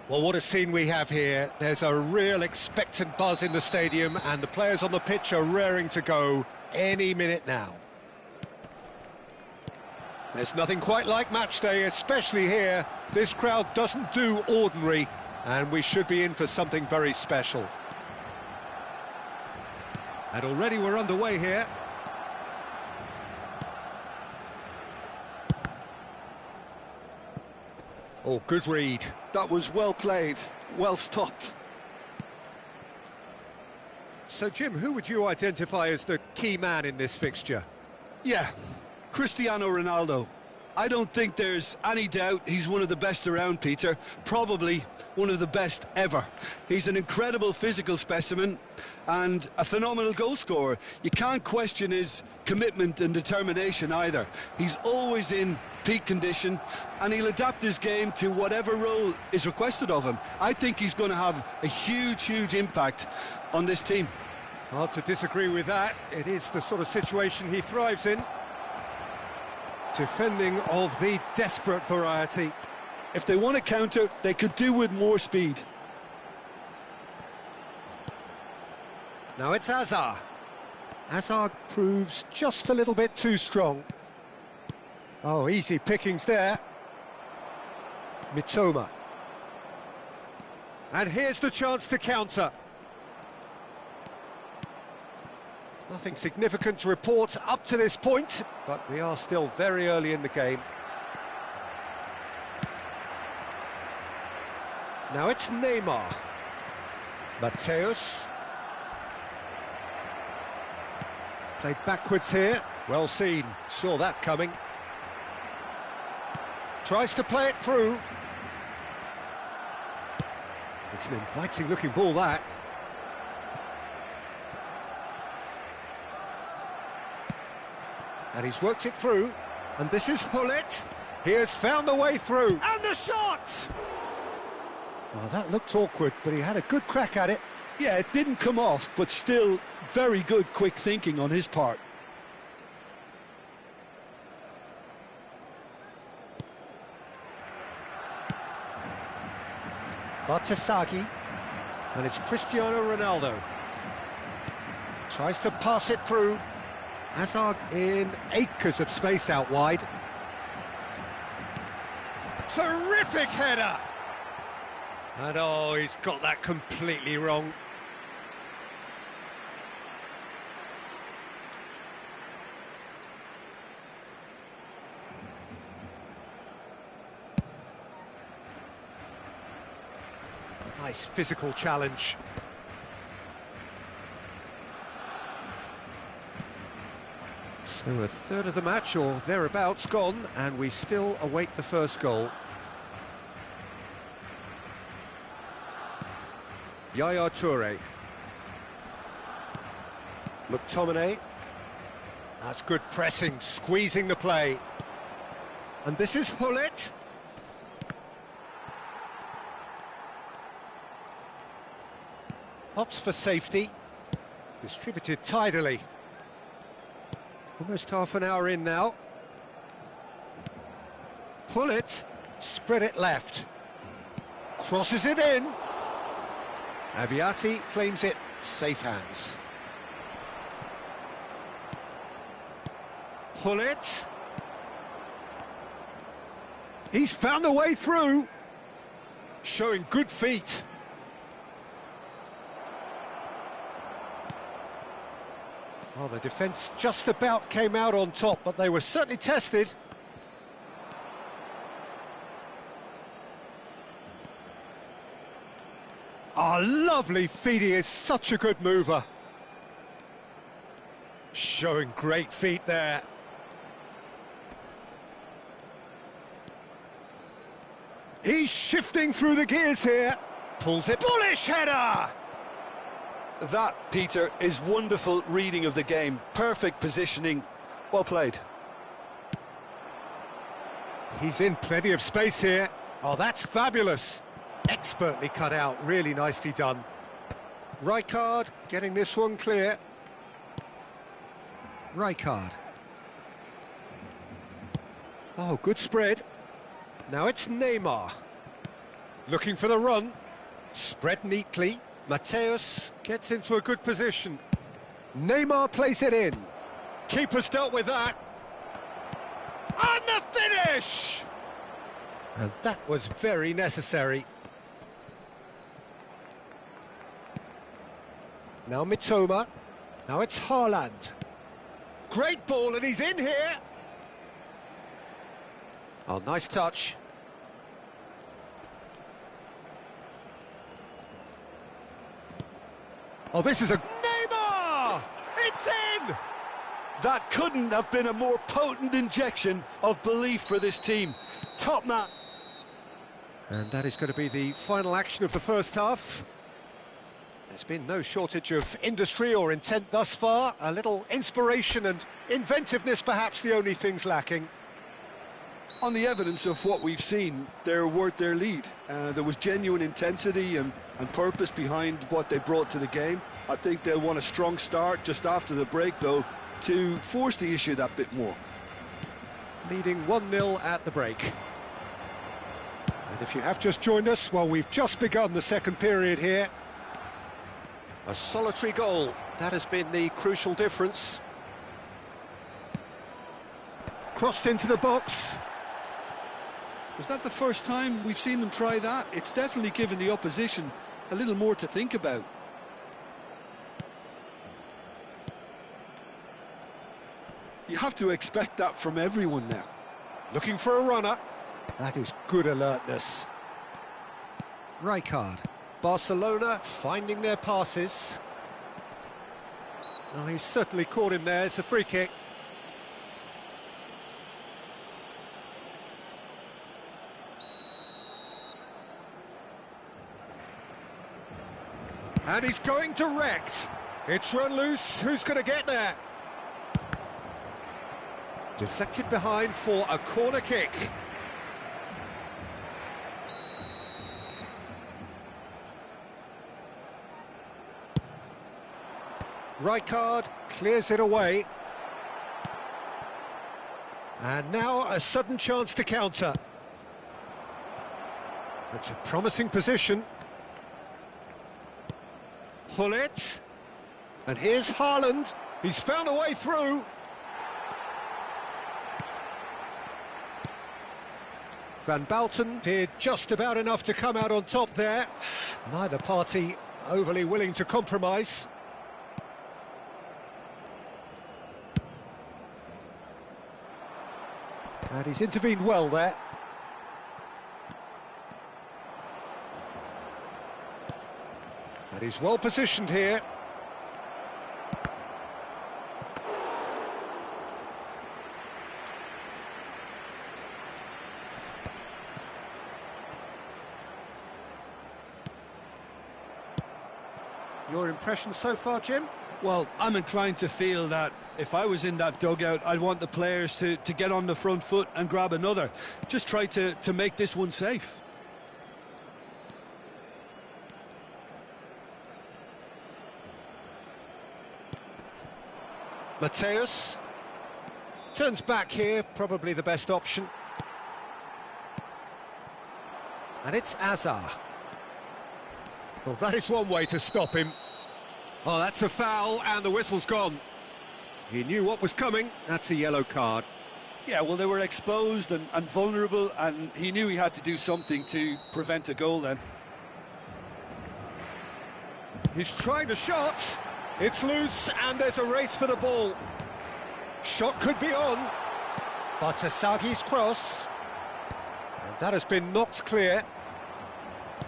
A: Well, what a scene we have here. There's a real expectant buzz in the stadium, and the players on the pitch are raring to go any minute now. There's nothing quite like match day, especially here. This crowd doesn't do ordinary, and we should be in for something very special.
D: And already we're underway here.
A: Oh, good read.
B: That was well played, well stopped.
D: So, Jim, who would you identify as the key man in this fixture?
B: Yeah, Cristiano Ronaldo. I don't think there's any doubt he's one of the best around, Peter. Probably one of the best ever. He's an incredible physical specimen and a phenomenal goal scorer. You can't question his commitment and determination either. He's always in peak condition and he'll adapt his game to whatever role is requested of him. I think he's going to have a huge impact on this team.
D: Hard to disagree with that. It is the sort of situation he thrives in. Defending of the desperate variety.
B: If they want to counter, they could do with more speed.
D: Now it's Hazard. Hazard proves just a little bit too strong. Oh, easy pickings there. Mitoma. And here's the chance to counter. Nothing significant to report up to this point, but we are still very early in the game. Now it's Neymar. Mateus. Played backwards here. Well seen. Saw that coming. Tries to play it through. It's an inviting looking ball, that. And he's worked it through, and this is Hullet. He has found the way through, and the shot! Well, that looked awkward, but he had a good crack at it.
B: Yeah, it didn't come off, but still very good quick thinking on his part.
D: Bartasagi, and it's Cristiano Ronaldo. Tries to pass it through. Hazard in acres of space out wide. Terrific header! And oh, he's got that completely wrong. Nice physical challenge. So a third of the match, or thereabouts, gone, and we still await the first goal. Yaya Toure. McTominay. That's good pressing, squeezing the play. And this is Hullet. Opts for safety. Distributed tidily. Almost half an hour in now. Hullet. Spread it left. Crosses it in. Aviati claims it, safe hands. Hullet. He's found a way through. Showing good feet. Well, the defence just about came out on top, but they were certainly tested. Oh, lovely feet, he is such a good mover. Showing great feet there. He's shifting through the gears here. Pulls it. Bullish header!
B: That, Peter, is wonderful reading of the game. Perfect positioning. Well played.
D: He's in plenty of space here. Oh, that's fabulous. Expertly cut out, really nicely done. Rijkaard getting this one clear. Rijkaard. Oh, good spread. Now it's Neymar. Looking for the run. Spread neatly. Mateus gets into a good position. Neymar plays it in. Keeper's dealt with that. And the finish! And that was very necessary. Now Mitoma. Now it's Haaland. Great ball, and he's in here. Oh, nice touch. Oh, this is a... Neymar! It's in!
B: That couldn't have been a more potent injection of belief for this team. Top man.
D: And that is going to be the final action of the first half. There's been no shortage of industry or intent thus far. A little inspiration and inventiveness, perhaps the only things lacking.
B: On the evidence of what we've seen, they're worth their lead. There was genuine intensity and purpose behind what they brought to the game. I think they'll want a strong start just after the break, though, to force the issue that bit more.
D: Leading 1-0 at the break. And if you have just joined us, well, we've just begun the second period here. A solitary goal, that has been the crucial difference. Crossed into the box.
B: Was that the first time we've seen them try that? It's definitely given the opposition a little more to think about. You have to expect that from everyone now.
D: Looking for a runner. That is good alertness. Rijkaard. Barcelona finding their passes. Oh, he's certainly caught him there. It's a free kick. And he's going direct. It's run loose. Who's going to get there? Deflected behind for a corner kick. Rijkaard clears it away. And now a sudden chance to counter. It's a promising position. Hullet. And here's Haaland. He's found a way through. Van Balten did just about enough to come out on top there. Neither party overly willing to compromise. And he's intervened well there. And he's well positioned here. Your impression so far, Jim?
B: Well, I'm inclined to feel that if I was in that dugout, I'd want the players to get on the front foot and grab another. Just try to make this one safe.
D: Mateus turns back here, probably the best option. And it's Azar. Well, that is one way to stop him. Oh, that's a foul, and the whistle's gone. He knew what was coming. That's a yellow card.
B: Yeah, well, they were exposed and vulnerable, and he knew he had to do something to prevent a goal then.
D: He's trying a shot. It's loose, and there's a race for the ball. Shot could be on. But Asagi's cross. And that has been knocked clear.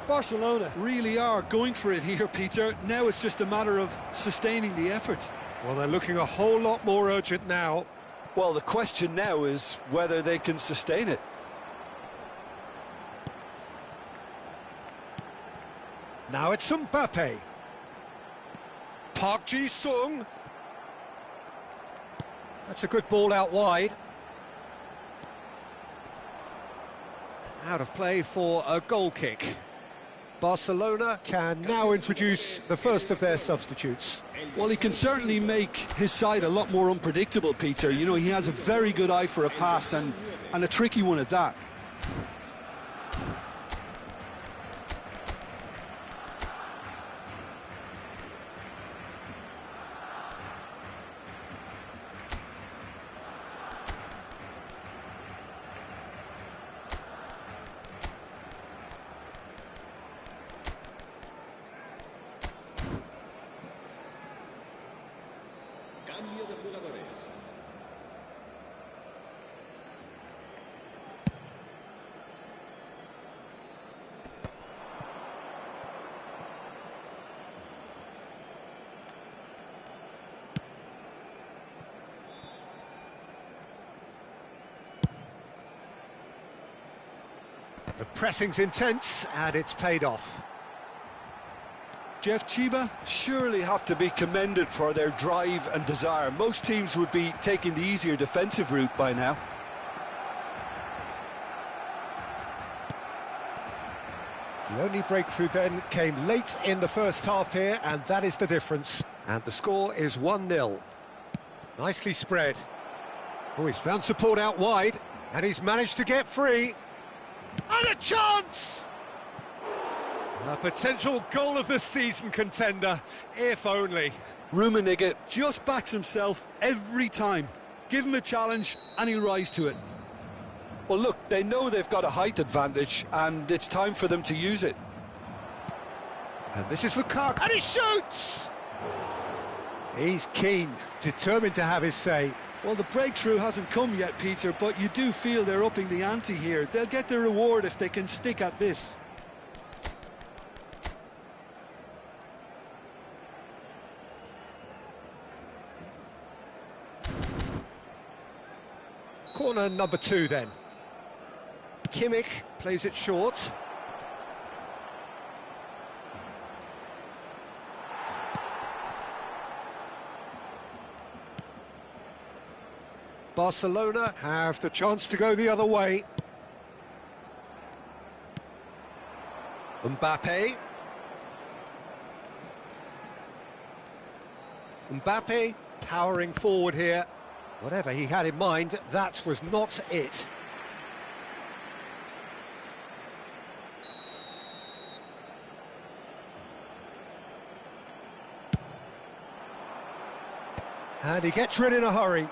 B: Barcelona really are going for it here, Peter. Now it's just a matter of sustaining the effort.
D: Well, they're looking a whole lot more urgent now.
B: Well, the question now is whether they can sustain it.
D: Now it's Mbappe. Park Ji-sung. That's a good ball out wide. Out of play for a goal kick. Barcelona can now introduce the first of their substitutes.
B: Well, he can certainly make his side a lot more unpredictable, Peter. You know, he has a very good eye for a pass and a tricky one at that.
C: Cambio de jugadores.
D: The pressing's intense, and it's paid off.
B: Jeff, Chiba surely have to be commended for their drive and desire. Most teams would be taking the easier defensive route by now.
D: The only breakthrough then came late in the first half here, and that is the difference. And the score is 1-0. Nicely spread. Oh, he's found support out wide, and he's managed to get free. And a chance! A potential goal of the season contender, if only.
B: Rummenigge just backs himself every time. Give him a challenge, and he'll rise to it. Well, look, they know they've got a height advantage, and it's time for them to use it.
D: And this is Lukaku, and he shoots! He's keen, determined to have his say.
B: Well, the breakthrough hasn't come yet, Peter, but you do feel they're upping the ante here. They'll get their reward if they can stick at this.
D: Corner number 2 then. Kimmich plays it short. Barcelona have the chance to go the other way. Mbappe. Mbappe powering forward here. Whatever he had in mind, that was not it. And he gets rid in a hurry.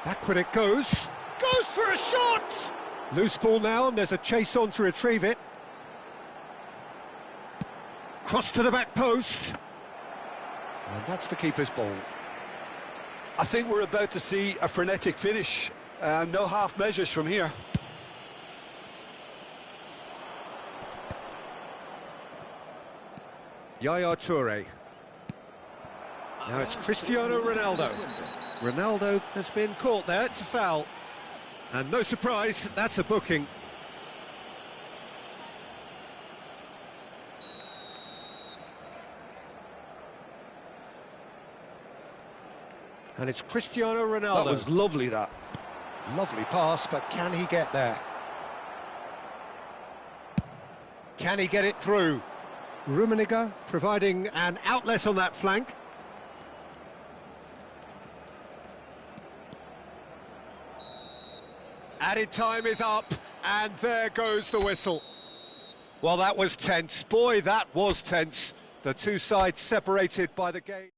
D: Backward it goes. Goes for a shot! Loose ball now, and there's a chase on to retrieve it. Cross to the back post. And that's the keeper's ball.
B: I think we're about to see a frenetic finish. No half measures from here.
D: Yaya Toure. Now it's Cristiano Ronaldo. Ronaldo has been caught there, it's a foul. And no surprise, that's a booking. And it's Cristiano Ronaldo.
B: That was lovely, that.
D: Lovely pass, but can he get there? Can he get it through? Rummenigge providing an outlet on that flank. Added time is up, and there goes the whistle. Well, that was tense. Boy, that was tense. The two sides separated by the game.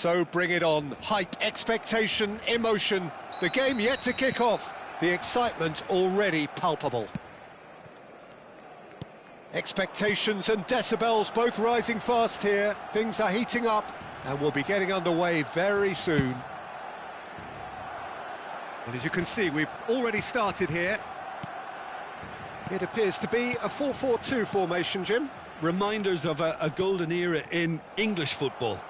D: So bring it on. Hype, expectation, emotion. The game yet to kick off. The excitement already palpable. Expectations and decibels both rising fast here. Things are heating up and we'll be getting underway very soon. Well, as you can see, we've already started here. It appears to be a 4-4-2 formation, Jim.
B: Reminders of a golden era in English football,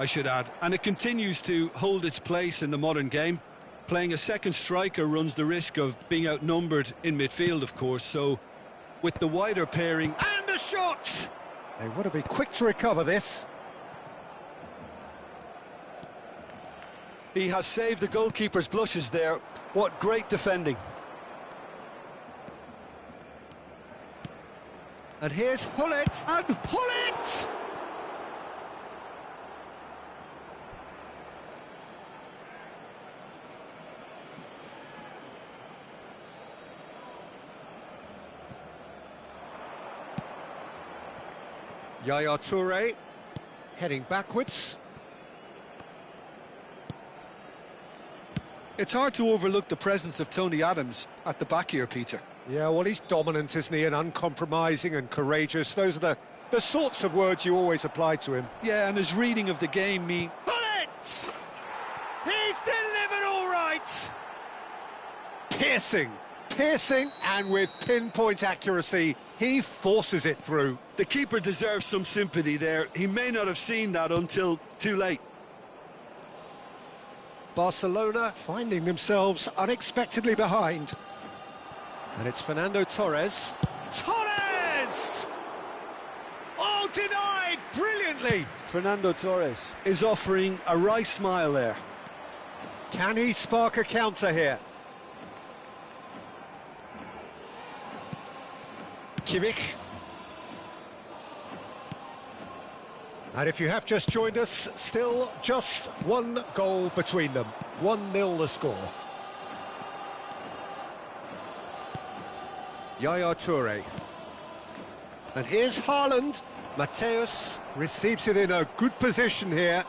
B: I should add. And it continues to hold its place in the modern game. Playing a second striker runs the risk of being outnumbered in midfield, of course, so with the wider pairing...
D: And a shot! They want to be quick to recover this.
B: He has saved the goalkeeper's blushes there. What great defending.
D: And here's Hullet, and Hullet! Yaya Toure, heading backwards.
B: It's hard to overlook the presence of Tony Adams at the back here, Peter.
D: Yeah, well, he's dominant, isn't he, and uncompromising and courageous. Those are the sorts of words you always apply to him.
B: Yeah, and his reading of the game means...
D: Hullet! He's delivered all right! Piercing, and with pinpoint accuracy, he forces it through.
B: The keeper deserves some sympathy there. He may not have seen that until too late.
D: Barcelona finding themselves unexpectedly behind. And it's Fernando Torres. Torres! Oh, denied brilliantly!
B: Fernando Torres is offering a wry smile there.
D: Can he spark a counter here? Kimmich. And if you have just joined us, still just one goal between them. 1-0 the score. Yaya Toure. And here's Haaland. Mateus receives it in a good position here.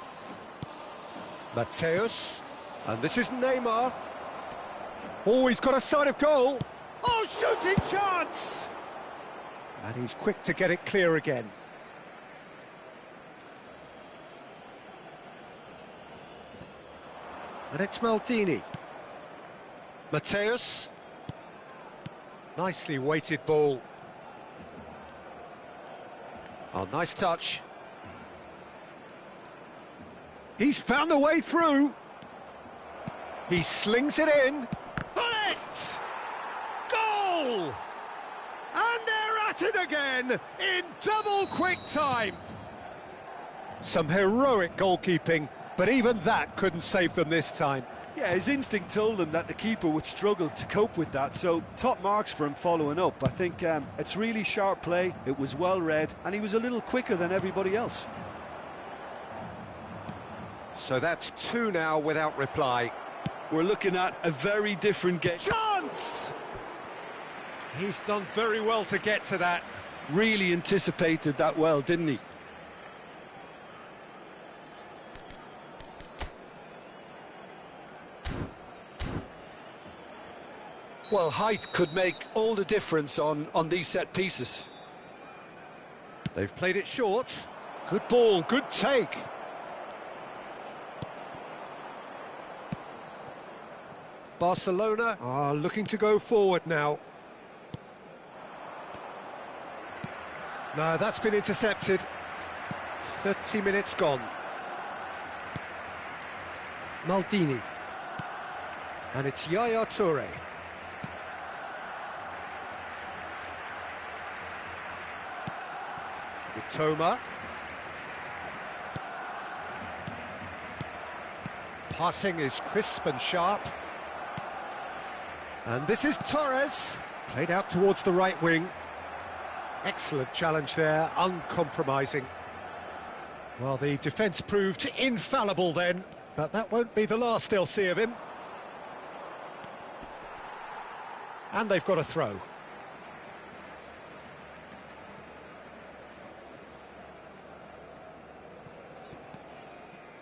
D: Mateus. And this is Neymar. Oh, he's got a sight of goal. Oh, shooting chance! And he's quick to get it clear again. And it's Maldini. Mateus. Nicely weighted ball. Oh, nice touch. He's found a way through. He slings it in. Hullet! Goal! And they're at it again in double quick time. Some heroic goalkeeping, but even that couldn't save them this time.
B: Yeah, his instinct told him that the keeper would struggle to cope with that, so top marks for him following up. I think it's really sharp play, it was well read, and he was a little quicker than everybody else.
D: So that's 2 now without reply.
B: We're looking at a very different game.
D: Chance! He's done very well to get to that.
B: Really anticipated that well, didn't he? Well, height could make all the difference on these set pieces.
D: They've played it short. Good ball, good take. Barcelona are looking to go forward now. No, that's been intercepted. 30 minutes gone. Maldini. And it's Yaya Toure. Toma. Passing is crisp and sharp. And this is Torres. Played out towards the right wing. Excellent challenge there, uncompromising. Well, the defence proved infallible then, but that won't be the last they'll see of him. And they've got a throw.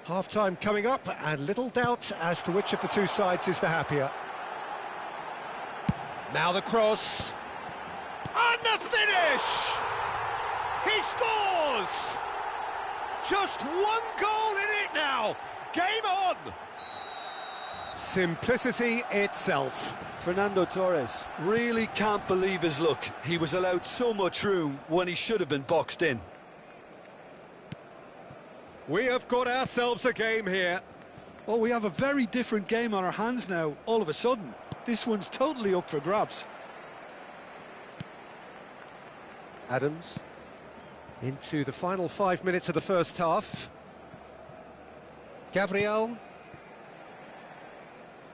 D: Half-time coming up, and little doubt as to which of the two sides is the happier. Now the cross. And the finish! He scores! Just one goal in it now. Game on! Simplicity itself.
B: Fernando Torres really can't believe his luck. He was allowed so much room when he should have been boxed in.
D: We have got ourselves a game here.
B: Oh, we have a very different game on our hands now, all of a sudden. This one's totally up for grabs.
D: Adams into the final 5 minutes of the first half. Gabriel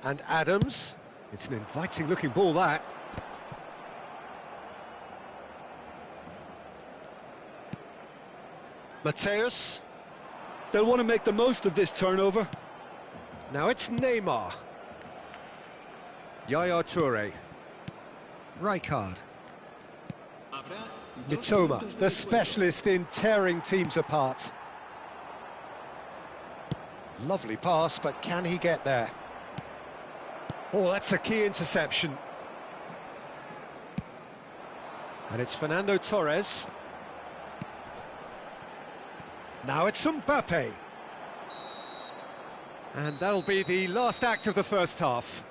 D: and Adams. It's an inviting looking ball, that. Mateus.
B: They'll want to make the most of this turnover.
D: Now it's Neymar. Yaya Toure. Rijkaard. Mitoma, the specialist in tearing teams apart. Lovely pass, but can he get there? Oh, that's a key interception. And it's Fernando Torres. Now it's Mbappe. And that'll be the last act of the first half.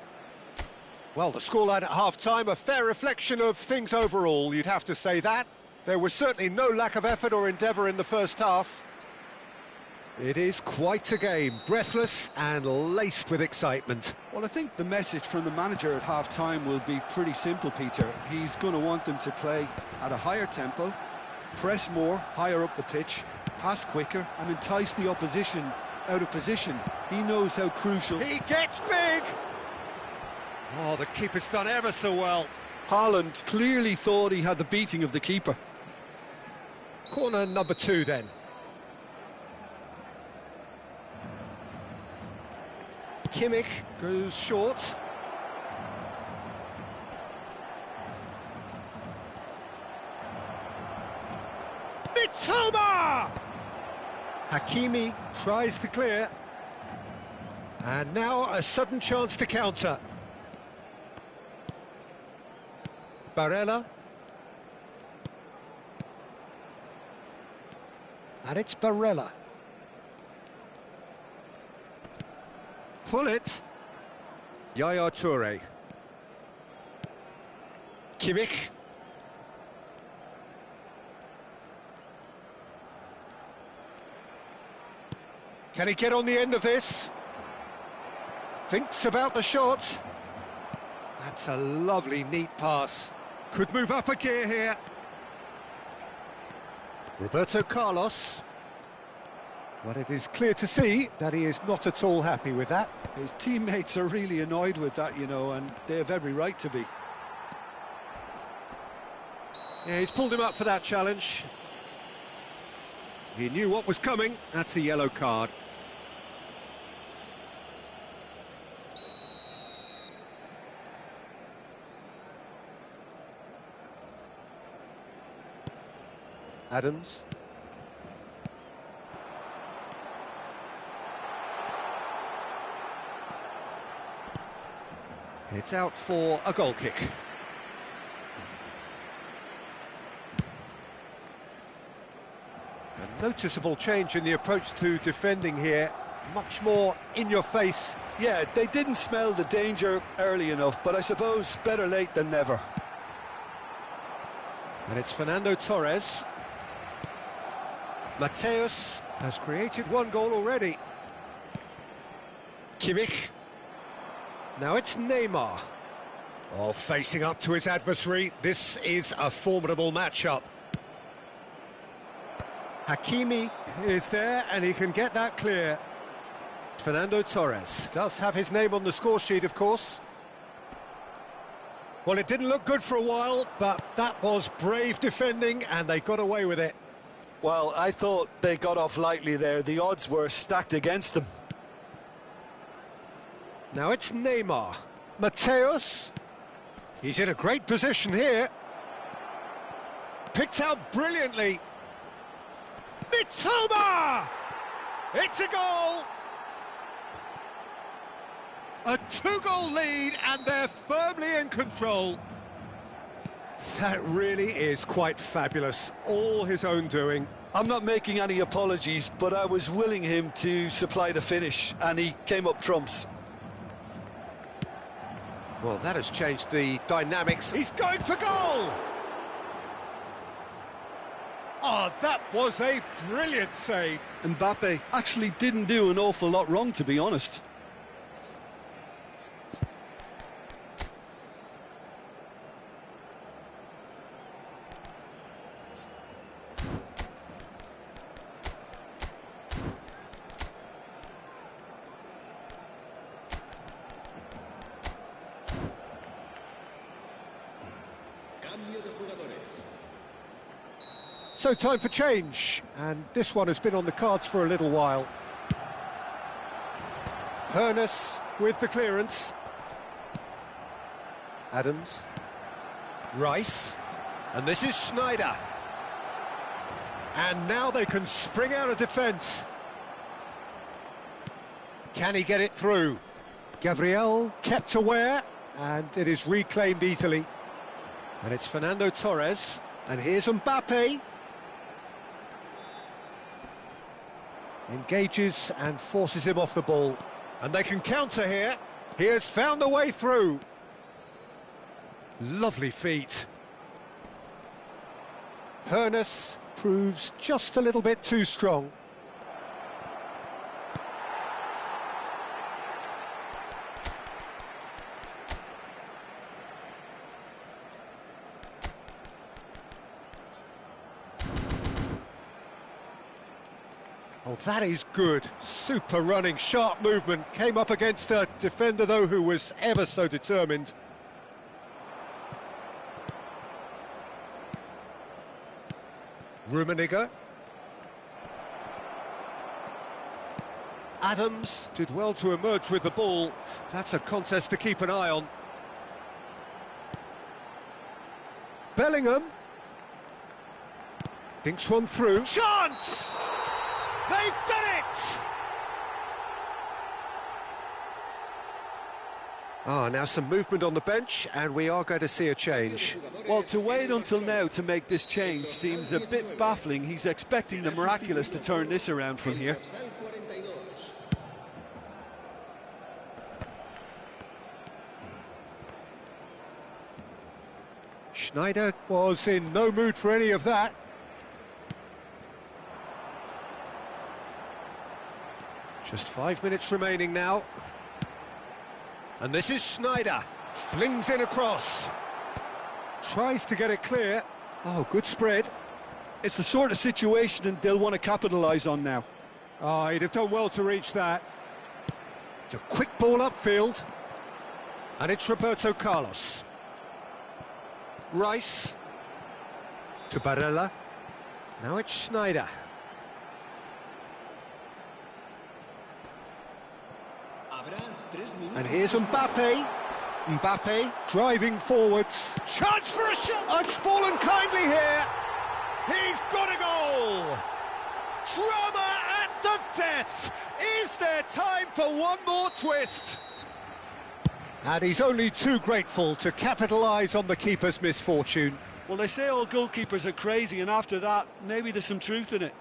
D: Well, the scoreline at half-time, a fair reflection of things overall, you'd have to say that. There was certainly no lack of effort or endeavour in the first half. It is quite a game, breathless and laced with excitement.
B: Well, I think the message from the manager at half-time will be pretty simple, Peter. He's going to want them to play at a higher tempo, press more, higher up the pitch, pass quicker and entice the opposition out of position. He knows how crucial...
D: He gets big! Oh, the keeper's done ever so well.
B: Haaland clearly thought he had the beating of the keeper.
D: Corner number 2 then. Kimmich goes short. Mitoma! Hakimi tries to clear. And now a sudden chance to counter. Barella. And it's Barella. Pull it. Yaya Toure. Kimmich. Can he get on the end of this? Thinks about the shot. That's a lovely, neat pass. Could move up a gear here. Roberto Carlos. But it is clear to see that he is not at all happy with that.
B: His teammates are really annoyed with that, you know, and they have every right to be.
D: Yeah, he's pulled him up for that challenge. He knew what was coming. That's a yellow card. Adams. It's out for a goal kick. A noticeable change in the approach to defending here. Much more in your face.
B: Yeah, they didn't smell the danger early enough, but I suppose better late than never.
D: And it's Fernando Torres. Mateus has created one goal already. Kimmich. Now it's Neymar. Oh, facing up to his adversary. This is a formidable matchup. Hakimi is there and he can get that clear. Fernando Torres does have his name on the score sheet, of course. Well, it didn't look good for a while, but that was brave defending and they got away with it.
B: Well, I thought they got off lightly there. The odds were stacked against them.
D: Now it's Neymar. Mateus. He's in a great position here. Picked out brilliantly. Mitoma! It's a goal! A two-goal lead, and they're firmly in control. That really is quite fabulous, all his own doing.
B: I'm not making any apologies, but I was willing him to supply the finish, and he came up trumps.
D: Well, that has changed the dynamics. He's going for goal! Oh, that was a brilliant save.
B: Mbappe actually didn't do an awful lot wrong, to be honest.
C: Cambio de jugadores.
D: So time for change, and this one has been on the cards for a little while. Hernus with the clearance. Adams. Rice. And this is Schneider. And now they can spring out of defence. Can he get it through? Gabriel kept aware, and it is reclaimed easily. And it's Fernando Torres. And here's Mbappe. Engages and forces him off the ball. And they can counter here. He has found the way through. Lovely feet. Hernus proves just a little bit too strong. Oh, that is good. Super running, sharp movement. Came up against a defender, though, who was ever so determined. Rummenigge. Adams did well to emerge with the ball. That's a contest to keep an eye on. Bellingham. Thinks one through. Chance! They've done it! Now some movement on the bench, and we are going to see a change.
B: Well, to wait until now to make this change seems a bit baffling. He's expecting the miraculous to turn this around from here.
D: Schneider was in no mood for any of that. Just 5 minutes remaining now. And this is Schneider. Flings in across. Tries to get it clear. Oh, good spread.
B: It's the sort of situation that they'll want to capitalise on now.
D: Oh, he'd have done well to reach that. It's a quick ball upfield. And it's Roberto Carlos. Rice. To Barella. Now it's Schneider. And here's Mbappe. Mbappe driving forwards. Chance for a shot. Oh, it's fallen kindly here. He's got a goal. Drama at the death. Is there time for one more twist? And he's only too grateful to capitalise on the keeper's misfortune.
B: Well, they say all goalkeepers are crazy, and after that, maybe there's some truth in it.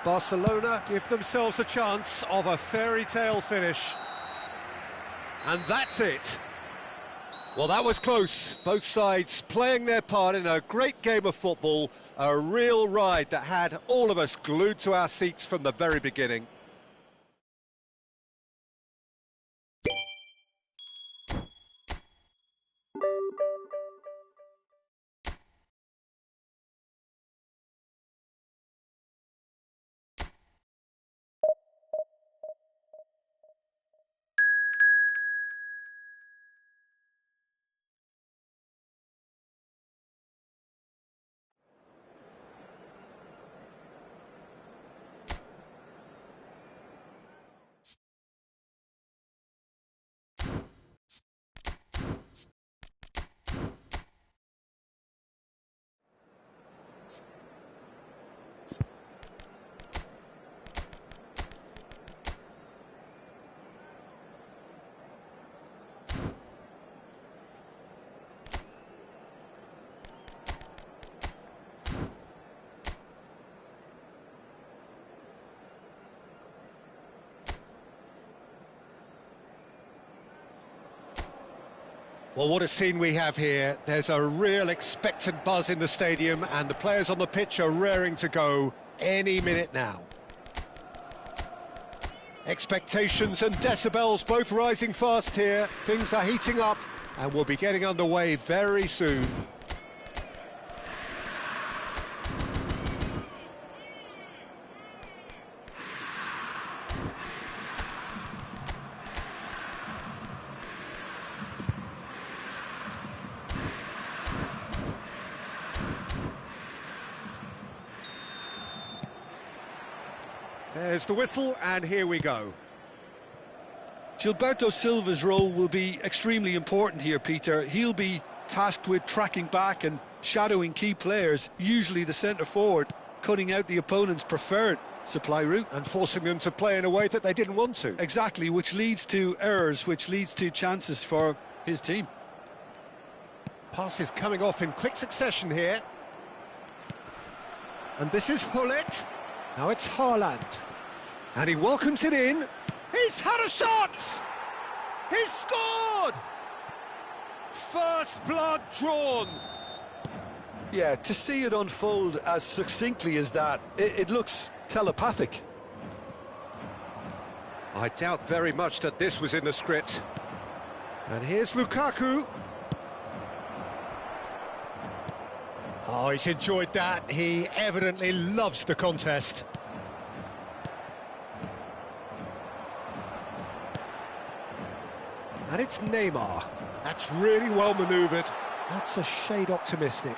D: Barcelona give themselves a chance of a fairy tale finish. And that's it. Well, that was close. Both sides playing their part in a great game of football. A real ride that had all of us glued to our seats from the very beginning. Well, what a scene we have here. There's a real expectant buzz in the stadium, and the players on the pitch are raring to go any minute now. Expectations and decibels both rising fast here. Things are heating up, and we'll be getting underway very soon. There's the whistle, and here we go.
B: Gilberto Silva's role will be extremely important here, Peter. He'll be tasked with tracking back and shadowing key players, usually the centre-forward, cutting out the opponent's preferred supply route.
D: And forcing them to play in a way that they didn't want to.
B: Exactly, which leads to errors, which leads to chances for his team.
D: Passes coming off in quick succession here. And this is Hullet. Now it's Haaland. And he welcomes it in. He's had a shot! He's scored! First blood drawn.
B: Yeah, to see it unfold as succinctly as that, it looks telepathic.
D: I doubt very much that this was in the script. And here's Lukaku. Oh, he's enjoyed that. He evidently loves the contest. And it's Neymar. That's really well manoeuvred. That's a shade optimistic.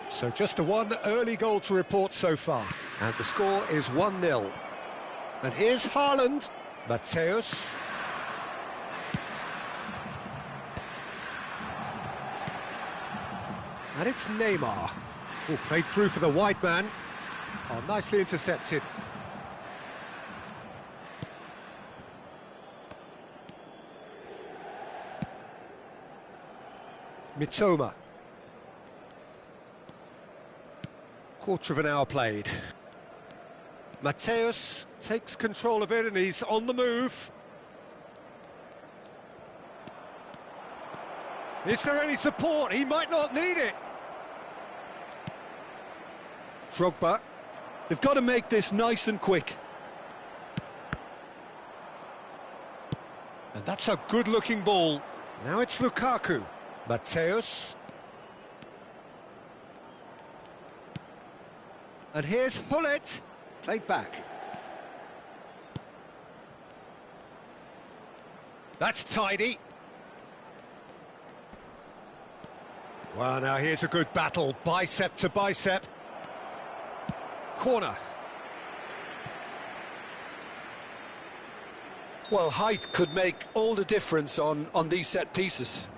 D: So just the one early goal to report so far. And the score is 1-0. And here's Haaland. Matthäus. And it's Neymar. Oh, played through for the wide man. Oh, nicely intercepted. Mitoma. Quarter of an hour played. Matthäus takes control of it and he's on the move. Is there any support? He might not need it. Drogba.
B: They've got to make this nice and quick.
D: And that's a good-looking ball. Now it's Lukaku. Matthäus. And here's Hullet. Played back. That's tidy. Well, now here's a good battle, bicep to bicep. Corner.
B: Well, height could make all the difference on these set pieces.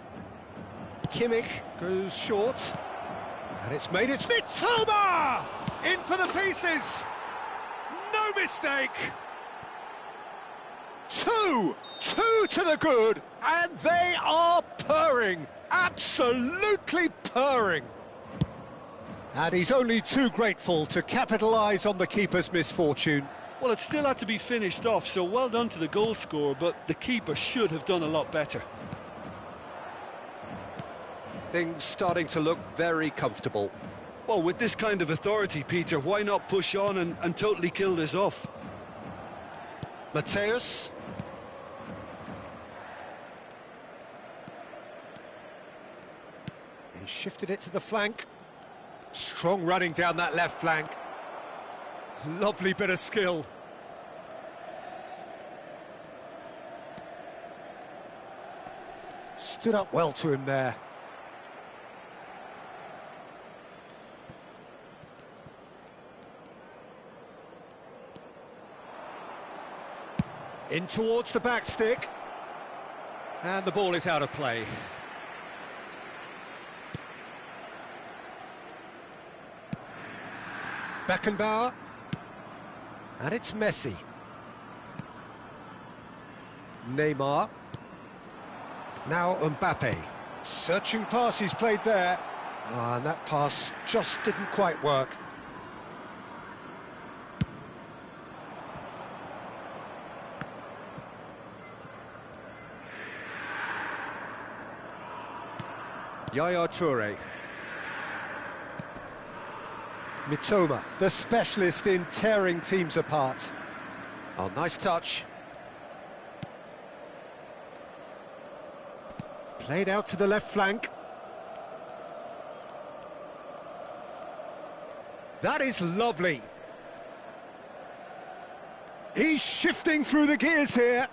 D: Kimmich goes short. And it's made it. Mitoma! In for the pieces! No mistake! Two to the good, and they are purring, absolutely purring. And he's only too grateful to capitalise on the keeper's misfortune.
B: Well, it still had to be finished off, so well done to the goal scorer, but the keeper should have done a lot better.
D: Things starting to look very comfortable.
B: Well, with this kind of authority, Peter, why not push on and totally kill this off?
D: Matthäus. He shifted it to the flank. Strong running down that left flank. Lovely bit of skill. Stood up well to him there. In towards the back stick. And the ball is out of play. Beckenbauer. And it's Messi. Neymar. Now Mbappe.
A: Searching pass he's played there.
D: And that pass just didn't quite work. Yaya Toure. Mitoma, the specialist in tearing teams apart. Oh, nice touch. Played out to the left flank. That is lovely.
A: He's shifting through the gears here.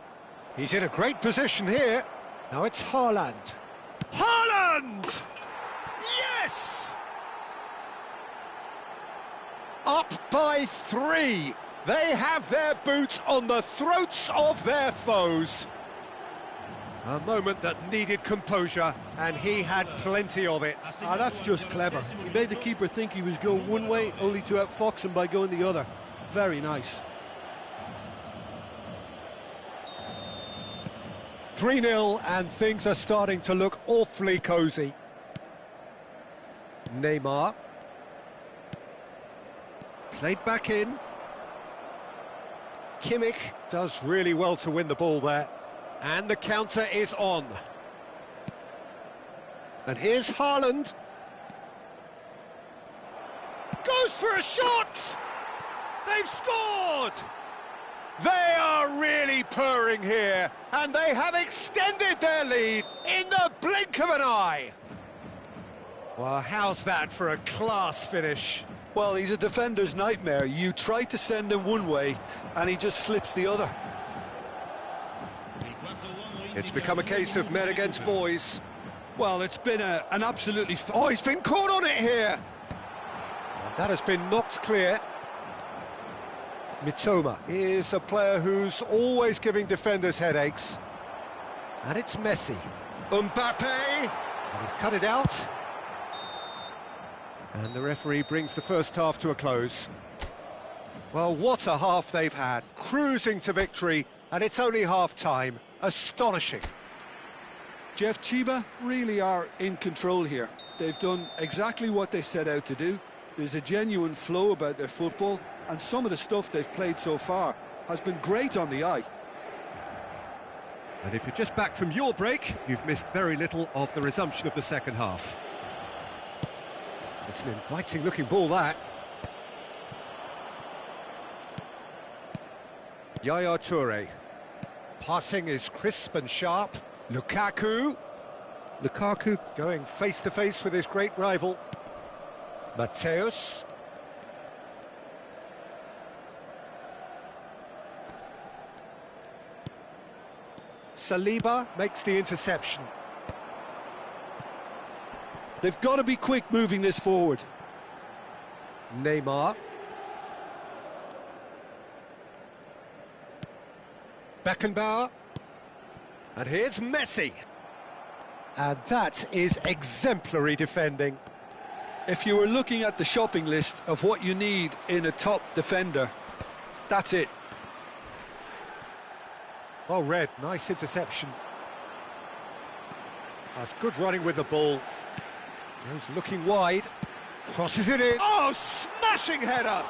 D: He's in a great position here. Now it's Haaland.
A: Haaland! Yes! Up by 3. They have their boots on the throats of their foes.
D: A moment that needed composure, and he had plenty of it.
B: Ah, that's just clever. He made the keeper think he was going one way, only to outfox him by going the other. Very nice.
D: 3-0, and things are starting to look awfully cosy. Neymar. Played back in. Kimmich does really well to win the ball there. And the counter is on. And here's Haaland.
A: Goes for a shot! They've scored! They are really purring here, and they have extended their lead in the blink of an eye.
D: Well, how's that for a class finish?
B: Well, he's a defender's nightmare. You try to send him one way, and he just slips the other.
D: It's become a case of men against boys.
B: Well, it's been an absolutely...
A: Oh, he's been caught on it here.
D: And that has been knocked clear. Mitoma is a player who's always giving defenders headaches. And it's Messi.
A: Mbappe!
D: And he's cut it out. And the referee brings the first half to a close.
A: Well, what a half they've had. Cruising to victory, and it's only half-time. Astonishing.
B: Jeff, Chiba really are in control here. They've done exactly what they set out to do. There's a genuine flow about their football, and some of the stuff they've played so far has been great on the eye.
D: And if you're just back from your break, you've missed very little of the resumption of the second half. It's an inviting-looking ball, that. Yaya Toure. Passing is crisp and sharp. Lukaku going face-to-face with his great rival. Mateus. Saliba makes the interception.
B: They've got to be quick moving this forward.
D: Neymar. Beckenbauer. And here's Messi. And that is exemplary defending.
B: If you were looking at the shopping list of what you need in a top defender, that's it.
D: Well read, nice interception. That's good running with the ball. Goes looking wide, crosses it in.
A: Oh, smashing header!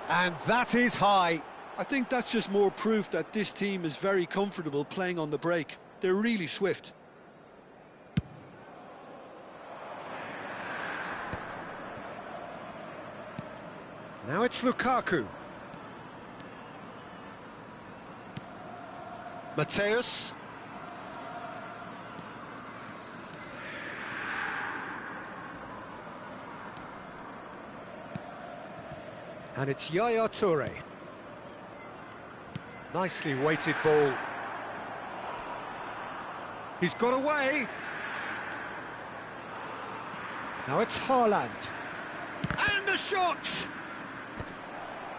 D: And that is high.
B: I think that's just more proof that this team is very comfortable playing on the break. They're really swift.
D: Now it's Lukaku.
B: Mateus.
D: And it's Yaya Toure. Nicely weighted ball. He's got away. Now it's Haaland.
A: And a shot!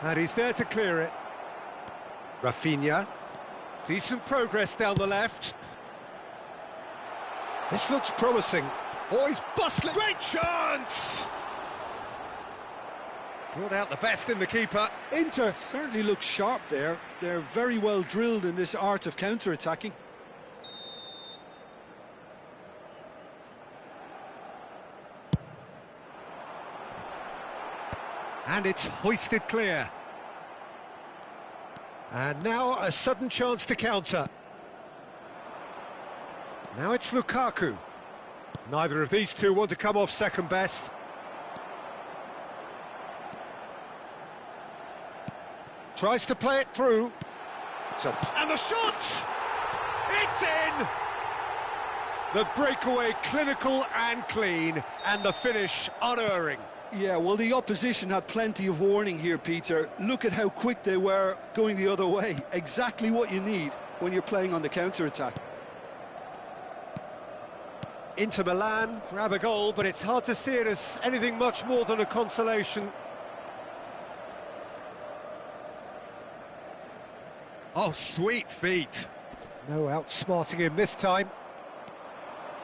D: And he's there to clear it. Rafinha. Decent progress down the left. This looks promising. Oh, he's bustling.
A: Great chance!
D: Brought out the best in the keeper.
B: Inter certainly looks sharp there. They're very well drilled in this art of counter-attacking.
D: And it's hoisted clear. And now a sudden chance to counter. Now it's Lukaku. Neither of these two want to come off second best. Tries to play it through. And the shot! It's in! The breakaway clinical and clean, and the finish unerring.
B: Yeah, well, the opposition had plenty of warning here, Peter. Look at how quick they were going the other way. Exactly what you need when you're playing on the counter-attack.
D: Inter Milan grab a goal, but it's hard to see it as anything much more than a consolation. Oh, sweet feet. No outsmarting him this time.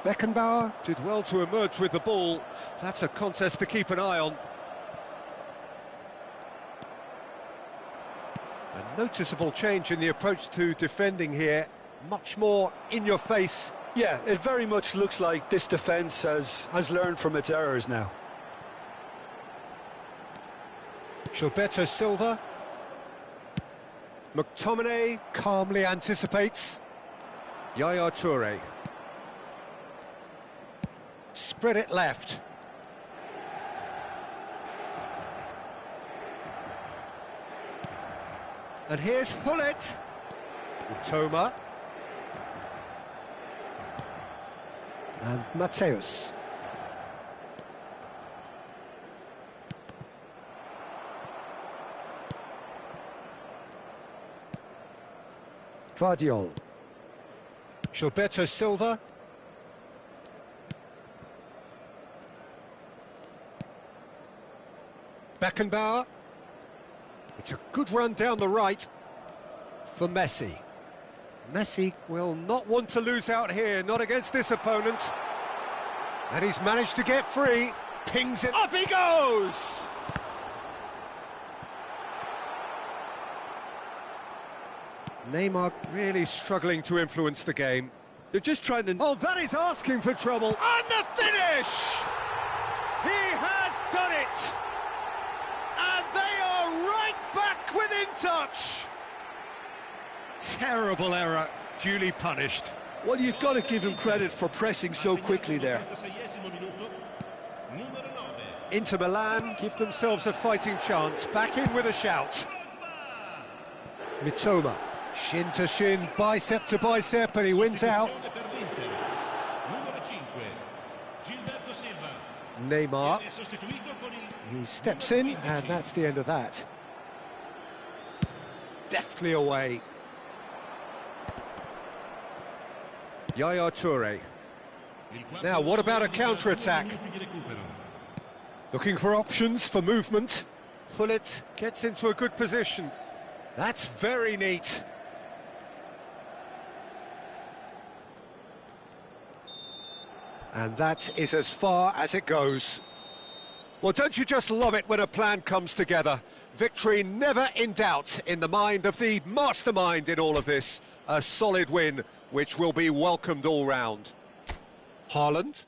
D: Beckenbauer did well to emerge with the ball. That's a contest to keep an eye on. A noticeable change in the approach to defending here. Much more in your face.
B: Yeah, it very much looks like this defence has learned from its errors now.
D: Gilberto Silva. McTominay calmly anticipates. Yaya Toure. Spread it left. And here's Hullet. Toma. And Mateus. Vardiol. Gilberto Silva. Beckenbauer. It's a good run down the right for Messi. Messi will not want to lose out here, not against this opponent. And he's managed to get free. Pings it. Up he goes! Neymar really struggling to influence the game.
B: They're just trying to...
D: Oh, that is asking for trouble. And the finish! He has done it! And they are right back within touch! Terrible error, duly punished.
B: Well, you've got to give him credit for pressing so quickly there.
D: Inter Milan give themselves a fighting chance, back in with a shout. Mitoma, shin to shin, bicep to bicep, and he wins out. Neymar, he steps in, and that's the end of that. Deftly away. Yaya Toure. Now, what about a counter-attack? Looking for options for movement. Hullet gets into a good position. That's very neat. And that is as far as it goes. Well, don't you just love it when a plan comes together? Victory never in doubt in the mind of the mastermind in all of this. A solid win, which will be welcomed all round. Haaland.